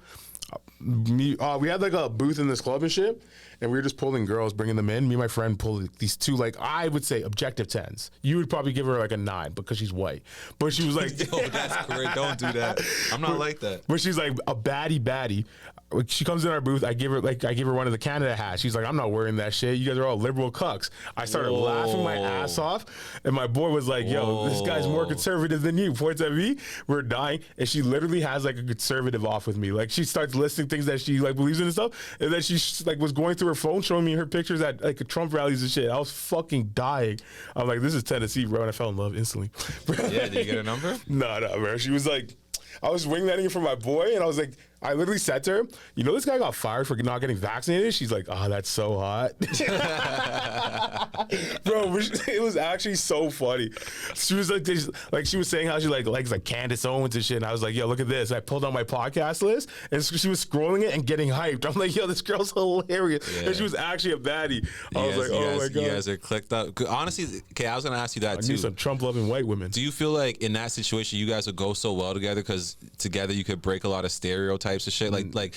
Speaker 1: we had like a booth in this club and shit, and we were just pulling girls, bringing them in. Me and my friend pulled these two, like I would say objective 10s. You would probably give her like a 9 because she's white, but she was like,
Speaker 2: Yo, that's great. Don't do that. I'm not like that.
Speaker 1: but she's like a baddie. Like, she comes in our booth. I give her one of the Canada hats. She's like, I'm not wearing that shit. You guys are all liberal cucks. I started laughing my ass off, and my boy was like, Yo, this guy's more conservative than you. Points at me. We're dying, and she literally has like a conservative off with me. Like she starts listing things that she like believes in and stuff, and then she like was going through her phone showing me her pictures at like Trump rallies and shit. I was fucking dying. I'm like, this is Tennessee, bro, and I fell in love instantly.
Speaker 2: Yeah, did you get a number?
Speaker 1: No, bro. She was like, I was wingletting it for my boy, and I was like, I literally said to her, you know, this guy got fired for not getting vaccinated? She's like, oh, that's so hot. Bro, it was actually so funny. She was like she was saying how she likes like Candace Owens and shit. And I was like, yo, look at this. I pulled out my podcast list, and she was scrolling it and getting hyped. I'm like, yo, this girl's hilarious.
Speaker 2: Yeah.
Speaker 1: And she was actually a baddie. I was like, oh my God.
Speaker 2: You guys are clicked up. Honestly, okay, I was gonna ask you that
Speaker 1: I
Speaker 2: too.
Speaker 1: need some Trump-loving white women.
Speaker 2: Do you feel like in that situation you guys would go so well together because together you could break a lot of stereotypes and shit? Like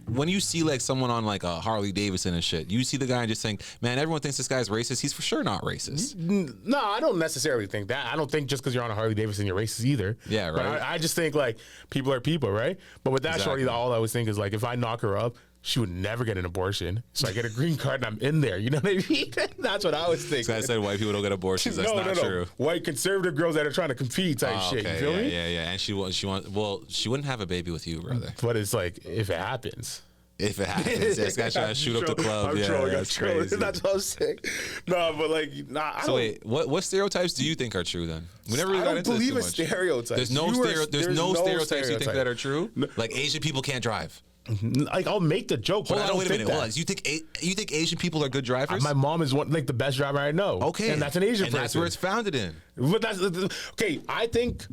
Speaker 2: when you see like someone on like a Harley Davidson and shit, you see the guy and just think, man, everyone thinks this guy's racist. He's for sure not racist.
Speaker 1: No, I don't necessarily think that. I don't think just because you're on a Harley Davidson, you're racist either.
Speaker 2: Yeah,
Speaker 1: But
Speaker 2: right.
Speaker 1: I just think like people are people, right? But with that
Speaker 2: Exactly.
Speaker 1: shorty, all I always think is like if I knock her up, she would never get an abortion. So I get a green card and I'm in there. You know what I mean? That's what I was thinking.
Speaker 2: This guy said white people don't get abortions. That's not true.
Speaker 1: White conservative girls that are trying to compete type shit. You feel me?
Speaker 2: Yeah. And she wouldn't have a baby with you, brother.
Speaker 1: But it's like if it happens.
Speaker 2: If it happens, this guy's trying to shoot up the club.
Speaker 1: I'm trolling.
Speaker 2: That's crazy.
Speaker 1: That's what I'm saying. No, but like, I
Speaker 2: So
Speaker 1: don't.
Speaker 2: wait, what stereotypes do you think are true then? We never really
Speaker 1: I
Speaker 2: got
Speaker 1: don't
Speaker 2: into this
Speaker 1: believe
Speaker 2: too
Speaker 1: in
Speaker 2: much.
Speaker 1: stereotypes.
Speaker 2: There's no stereotypes you think that are true?
Speaker 1: No.
Speaker 2: Like Asian people can't drive.
Speaker 1: Like I'll make the joke, but
Speaker 2: Hold
Speaker 1: I
Speaker 2: on,
Speaker 1: don't
Speaker 2: wait a
Speaker 1: think
Speaker 2: minute. Hold
Speaker 1: that.
Speaker 2: on. You think Asian people are good drivers?
Speaker 1: My mom is one like the best driver I know.
Speaker 2: Okay,
Speaker 1: and that's an Asian
Speaker 2: and
Speaker 1: person.
Speaker 2: that's where it's founded in.
Speaker 1: But that's okay. I think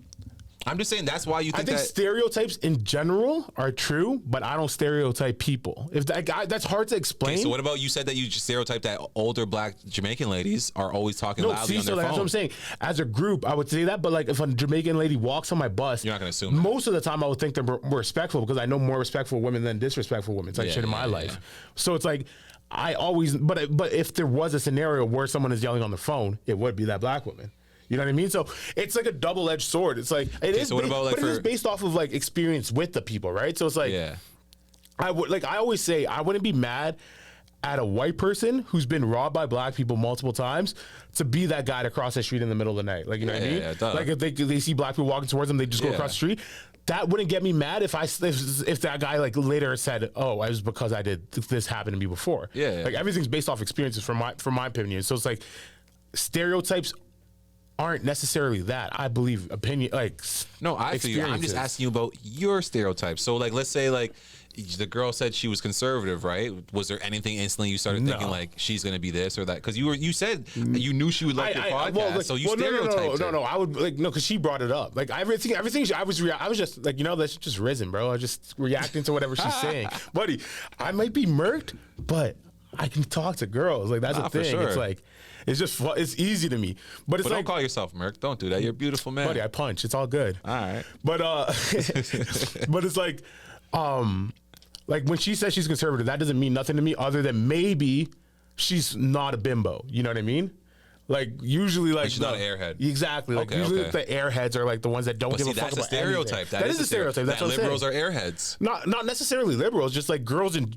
Speaker 2: I'm just saying that's why you think that.
Speaker 1: stereotypes in general are true, but I don't stereotype people. If that guy, that's hard to explain.
Speaker 2: Okay, so what about you said that you stereotype that older black Jamaican ladies are always talking loudly on their
Speaker 1: that's
Speaker 2: phone?
Speaker 1: what I'm saying. As a group, I would say that, but like if a Jamaican lady walks on my bus,
Speaker 2: You're not gonna assume that.
Speaker 1: Most of the time, I would think they're more respectful because I know more respectful women than disrespectful women. It's like
Speaker 2: Yeah,
Speaker 1: shit in my
Speaker 2: yeah,
Speaker 1: life.
Speaker 2: yeah.
Speaker 1: So it's like I always, but if there was a scenario where someone is yelling on the phone, it would be that black woman. You know what I mean? So it's like a double-edged sword. It's like it is,
Speaker 2: so what about, like,
Speaker 1: but it is based off of like experience with the people, right? So it's like
Speaker 2: Yeah.
Speaker 1: I always say I wouldn't be mad at a white person who's been robbed by black people multiple times to be that guy to cross the street in the middle of the night. Like, you know what I mean?
Speaker 2: Yeah, duh.
Speaker 1: Like if they see black people walking towards them, they just go
Speaker 2: Yeah.
Speaker 1: across the street. That wouldn't get me mad if that guy like later said, "Oh, it was because I did this happened to me before."
Speaker 2: Yeah.
Speaker 1: Like everything's based off experiences from my opinion. So it's like stereotypes aren't necessarily that. I believe opinion like
Speaker 2: No, I feel you. I'm just
Speaker 1: experiences.
Speaker 2: asking you about your stereotypes. So, like, let's say, like, the girl said she was conservative, right? Was there anything instantly you started thinking
Speaker 1: No.
Speaker 2: like she's gonna be this or that? Because you said you knew she would like your podcast, so you stereotyped her.
Speaker 1: No, I would like no, because she brought it up. Like everything. I was just like, that's just risen, bro. I was just reacting to whatever she's saying, buddy. I might be murked, but I can talk to girls. Like that's the
Speaker 2: for
Speaker 1: thing.
Speaker 2: sure.
Speaker 1: It's like it's just it's easy to me. But it's
Speaker 2: But
Speaker 1: like,
Speaker 2: don't call yourself Merc. Don't do that. You're a beautiful man.
Speaker 1: buddy, I punch. It's all good.
Speaker 2: All right.
Speaker 1: But but it's like when she says she's conservative, that doesn't mean nothing to me other than maybe she's not a bimbo. You know what I mean? Like usually, like
Speaker 2: she's not an airhead.
Speaker 1: Exactly. Like
Speaker 2: Okay,
Speaker 1: usually,
Speaker 2: okay.
Speaker 1: the airheads are like the ones that don't
Speaker 2: But
Speaker 1: give
Speaker 2: see,
Speaker 1: a fuck
Speaker 2: that's a
Speaker 1: about
Speaker 2: stereotype.
Speaker 1: anything. That is a stereotype. That's
Speaker 2: that
Speaker 1: what I'm
Speaker 2: liberals
Speaker 1: saying.
Speaker 2: are airheads.
Speaker 1: Not necessarily liberals, just like girls in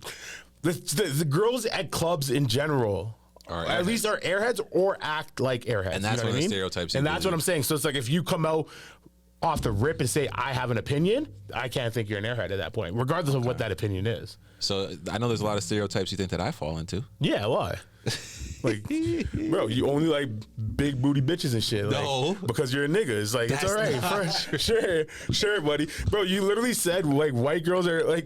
Speaker 1: the girls at clubs in general.
Speaker 2: Are
Speaker 1: At least are airheads or act like airheads.
Speaker 2: And that's
Speaker 1: you know
Speaker 2: one of the
Speaker 1: what I mean?
Speaker 2: stereotypes you
Speaker 1: And that's what
Speaker 2: believe.
Speaker 1: I'm saying. So it's like if you come out off the rip and say I have an opinion, I can't think you're an airhead at that point, regardless of what that opinion is.
Speaker 2: So I know there's a lot of stereotypes you think that I fall into.
Speaker 1: Yeah, why? Like, bro, you only like big booty bitches and shit. Like,
Speaker 2: No.
Speaker 1: because you're a nigga. It's like, it's
Speaker 2: That's
Speaker 1: all right.
Speaker 2: not
Speaker 1: Sure, buddy. Bro, you literally said like white girls are like,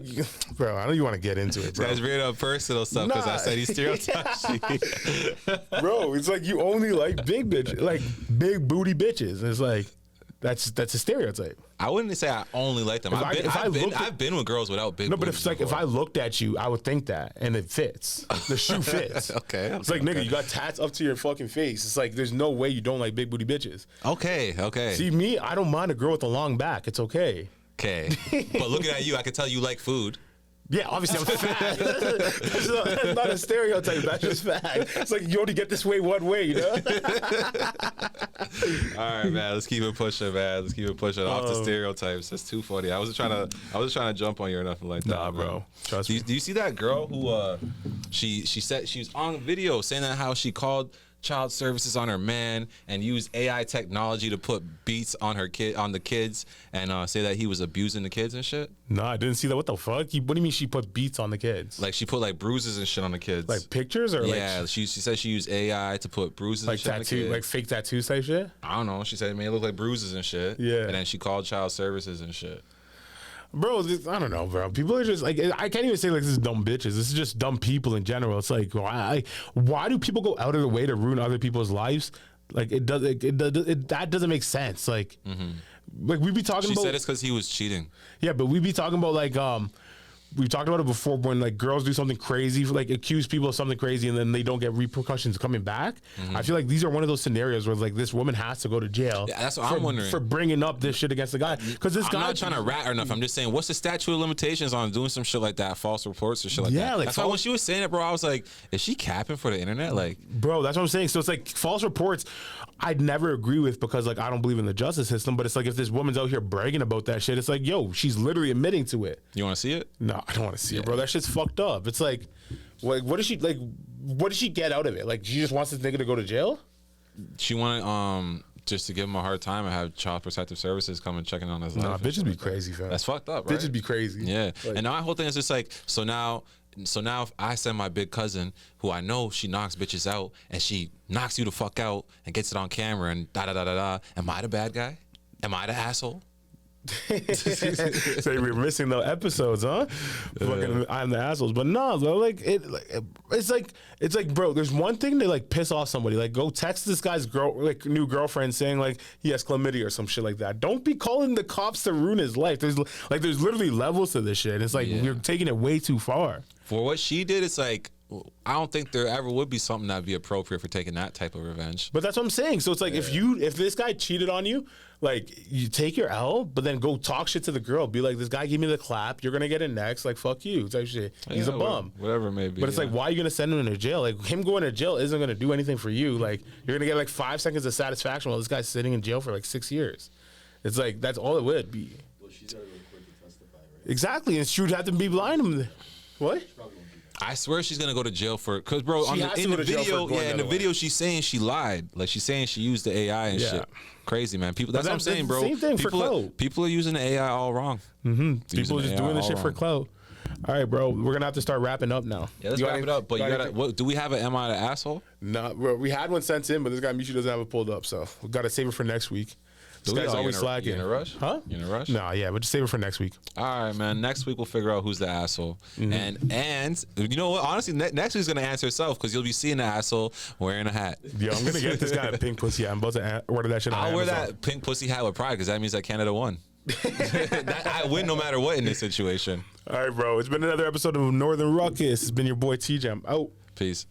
Speaker 1: bro, I don't even want to get into it, bro.
Speaker 2: That's weird up personal stuff because I
Speaker 1: Nah.
Speaker 2: said he stereotypes you.
Speaker 1: Bro, it's like you only like big bitch, like big booty bitches. It's like, that's a stereotype.
Speaker 2: I wouldn't say I only like them. I've been with girls without big
Speaker 1: No, but
Speaker 2: boobs
Speaker 1: if it's like if
Speaker 2: before.
Speaker 1: I looked at you, I would think that, and it fits. The shoe fits.
Speaker 2: Okay,
Speaker 1: It's like nigga, you got tats up to your fucking face. It's like there's no way you don't like big booty bitches.
Speaker 2: Okay.
Speaker 1: See me, I don't mind a girl with a long back. It's okay.
Speaker 2: Okay. But looking at you, I can tell you like food.
Speaker 1: Yeah, obviously I'm fat. That's not a stereotype. That's just fact. It's like you only get this way one way, you know.
Speaker 2: All right, man. Let's keep it pushing, man. Let's keep it pushing. Off the stereotypes. That's too funny. I wasn't trying to jump on you or nothing like that.
Speaker 1: Nah, bro.
Speaker 2: man.
Speaker 1: Trust
Speaker 2: do
Speaker 1: me.
Speaker 2: you, do you see that girl who she said she was on video saying that how she called child services on her man and used AI technology to put beats on the kids and say that he was abusing the kids and shit.
Speaker 1: No, I didn't see that. What the fuck? What do you mean she put beats on the kids?
Speaker 2: Like she put like bruises and shit on the kids.
Speaker 1: Like pictures or
Speaker 2: yeah,
Speaker 1: like
Speaker 2: she said she used AI to put bruises
Speaker 1: like
Speaker 2: and shit on the
Speaker 1: tattoo,
Speaker 2: kids.
Speaker 1: like fake tattoos type shit?
Speaker 2: I don't know. She said it made it look like bruises and shit.
Speaker 1: Yeah.
Speaker 2: And then she called child services and shit.
Speaker 1: Bro, I don't know, bro. People are just like, I can't even say like this is dumb bitches. This is just dumb people in general. It's like, why do people go out of their way to ruin other people's lives? Like that doesn't make sense. Like, like we be talking
Speaker 2: She
Speaker 1: about.
Speaker 2: said it's because he was cheating.
Speaker 1: Yeah, but we be talking about like we've talked about it before when like girls do something crazy, like accuse people of something crazy, and then they don't get repercussions coming back. I feel like these are one of those scenarios where like this woman has to go to jail.
Speaker 2: Yeah, that's what
Speaker 1: for,
Speaker 2: I'm wondering.
Speaker 1: for bringing up this shit against the guy because this
Speaker 2: I'm
Speaker 1: guy.
Speaker 2: not trying to rat or nothing. I'm just saying, what's the statute of limitations on doing some shit like that, false reports or shit like
Speaker 1: Yeah,
Speaker 2: that?
Speaker 1: like
Speaker 2: That's why when she was saying it, bro, I was like, is she capping for the internet? Like,
Speaker 1: Bro, that's what I'm saying. So it's like false reports I'd never agree with because like I don't believe in the justice system, but it's like if this woman's out here bragging about that shit, it's like, yo, she's literally admitting to it.
Speaker 2: you want to see it?
Speaker 1: No, I don't want to see it, bro. That shit's fucked up. It's like what does she get out of it? Like she just wants this nigga to go to jail?
Speaker 2: She wanted just to give him a hard time and have child protective services come and check in on his life.
Speaker 1: Nah,
Speaker 2: and
Speaker 1: bitches
Speaker 2: shit
Speaker 1: be
Speaker 2: like that.
Speaker 1: crazy, fam.
Speaker 2: That's fucked up, right?
Speaker 1: Bitches be crazy.
Speaker 2: Yeah,
Speaker 1: Like,
Speaker 2: and now my whole thing is just like, so now if I send my big cousin, who I know she knocks bitches out, and she knocks you the fuck out and gets it on camera and da da da da da, am I the bad guy? Am I the asshole?
Speaker 1: so we're missing the episodes, huh? Fucking, I'm the assholes, but no, bro. Like it's like, bro. There's one thing to like piss off somebody. Like go text this guy's new girlfriend saying like he has chlamydia or some shit like that. Don't be calling the cops to ruin his life. There's literally levels to this shit. It's like you're taking it way too far.
Speaker 2: For what she did, it's like, I don't think there ever would be something that'd be appropriate for taking that type of revenge.
Speaker 1: But that's what I'm saying. So it's like if this guy cheated on you, like you take your L, but then go talk shit to the girl. Be like, this guy gave me the clap. You're gonna get it next. Like fuck you. Type shit. He's a bum.
Speaker 2: Whatever it may be.
Speaker 1: But it's like, why are you gonna send him to jail? Like him going to jail isn't gonna do anything for you. Like you're gonna get like 5 seconds of satisfaction while this guy's sitting in jail for like 6 years. It's like that's all it would be.
Speaker 3: Well, she's gotta go to court to testify, right?
Speaker 1: Exactly, and she would have to be blind. What?
Speaker 3: Probably won't be.
Speaker 2: I swear she's gonna go to jail for, cause bro,
Speaker 1: She has to go to jail for going
Speaker 2: in
Speaker 1: that
Speaker 2: the
Speaker 1: way.
Speaker 2: video she's saying she lied. Like she's saying she used the AI and
Speaker 1: Yeah.
Speaker 2: shit. Crazy, man. People, that's what I'm
Speaker 1: that's
Speaker 2: saying,
Speaker 1: the
Speaker 2: bro.
Speaker 1: same thing for clout.
Speaker 2: People are using the AI all wrong.
Speaker 1: People are just doing this shit for clout. All right, bro, we're gonna have to start wrapping up now.
Speaker 2: Yeah, let's
Speaker 1: You
Speaker 2: wrap
Speaker 1: got
Speaker 2: it up. But you gotta.
Speaker 1: anything?
Speaker 2: What, do we have an Am I the asshole?
Speaker 1: No, bro, we had one sent in, but this guy Michi doesn't have it pulled up, so we gotta save it for next week. This guy's always slacking.
Speaker 2: You in a rush?
Speaker 1: Huh?
Speaker 2: You in a rush?
Speaker 1: Nah, yeah, but just save it for next week.
Speaker 2: All right, man. Next week we'll figure out who's the asshole, and you know what? Honestly, next week's gonna answer itself because you'll be seeing the asshole wearing a hat.
Speaker 1: Yo, I'm gonna get this guy a pink pussy hat. I'm about to order that shit on
Speaker 2: I'll wear
Speaker 1: Amazon.
Speaker 2: that pink pussy hat with pride because that means that Canada won. I win no matter what in this situation.
Speaker 1: All right, bro. It's been another episode of Northern Ruckus. It's been your boy TJ. I'm out.
Speaker 2: Peace.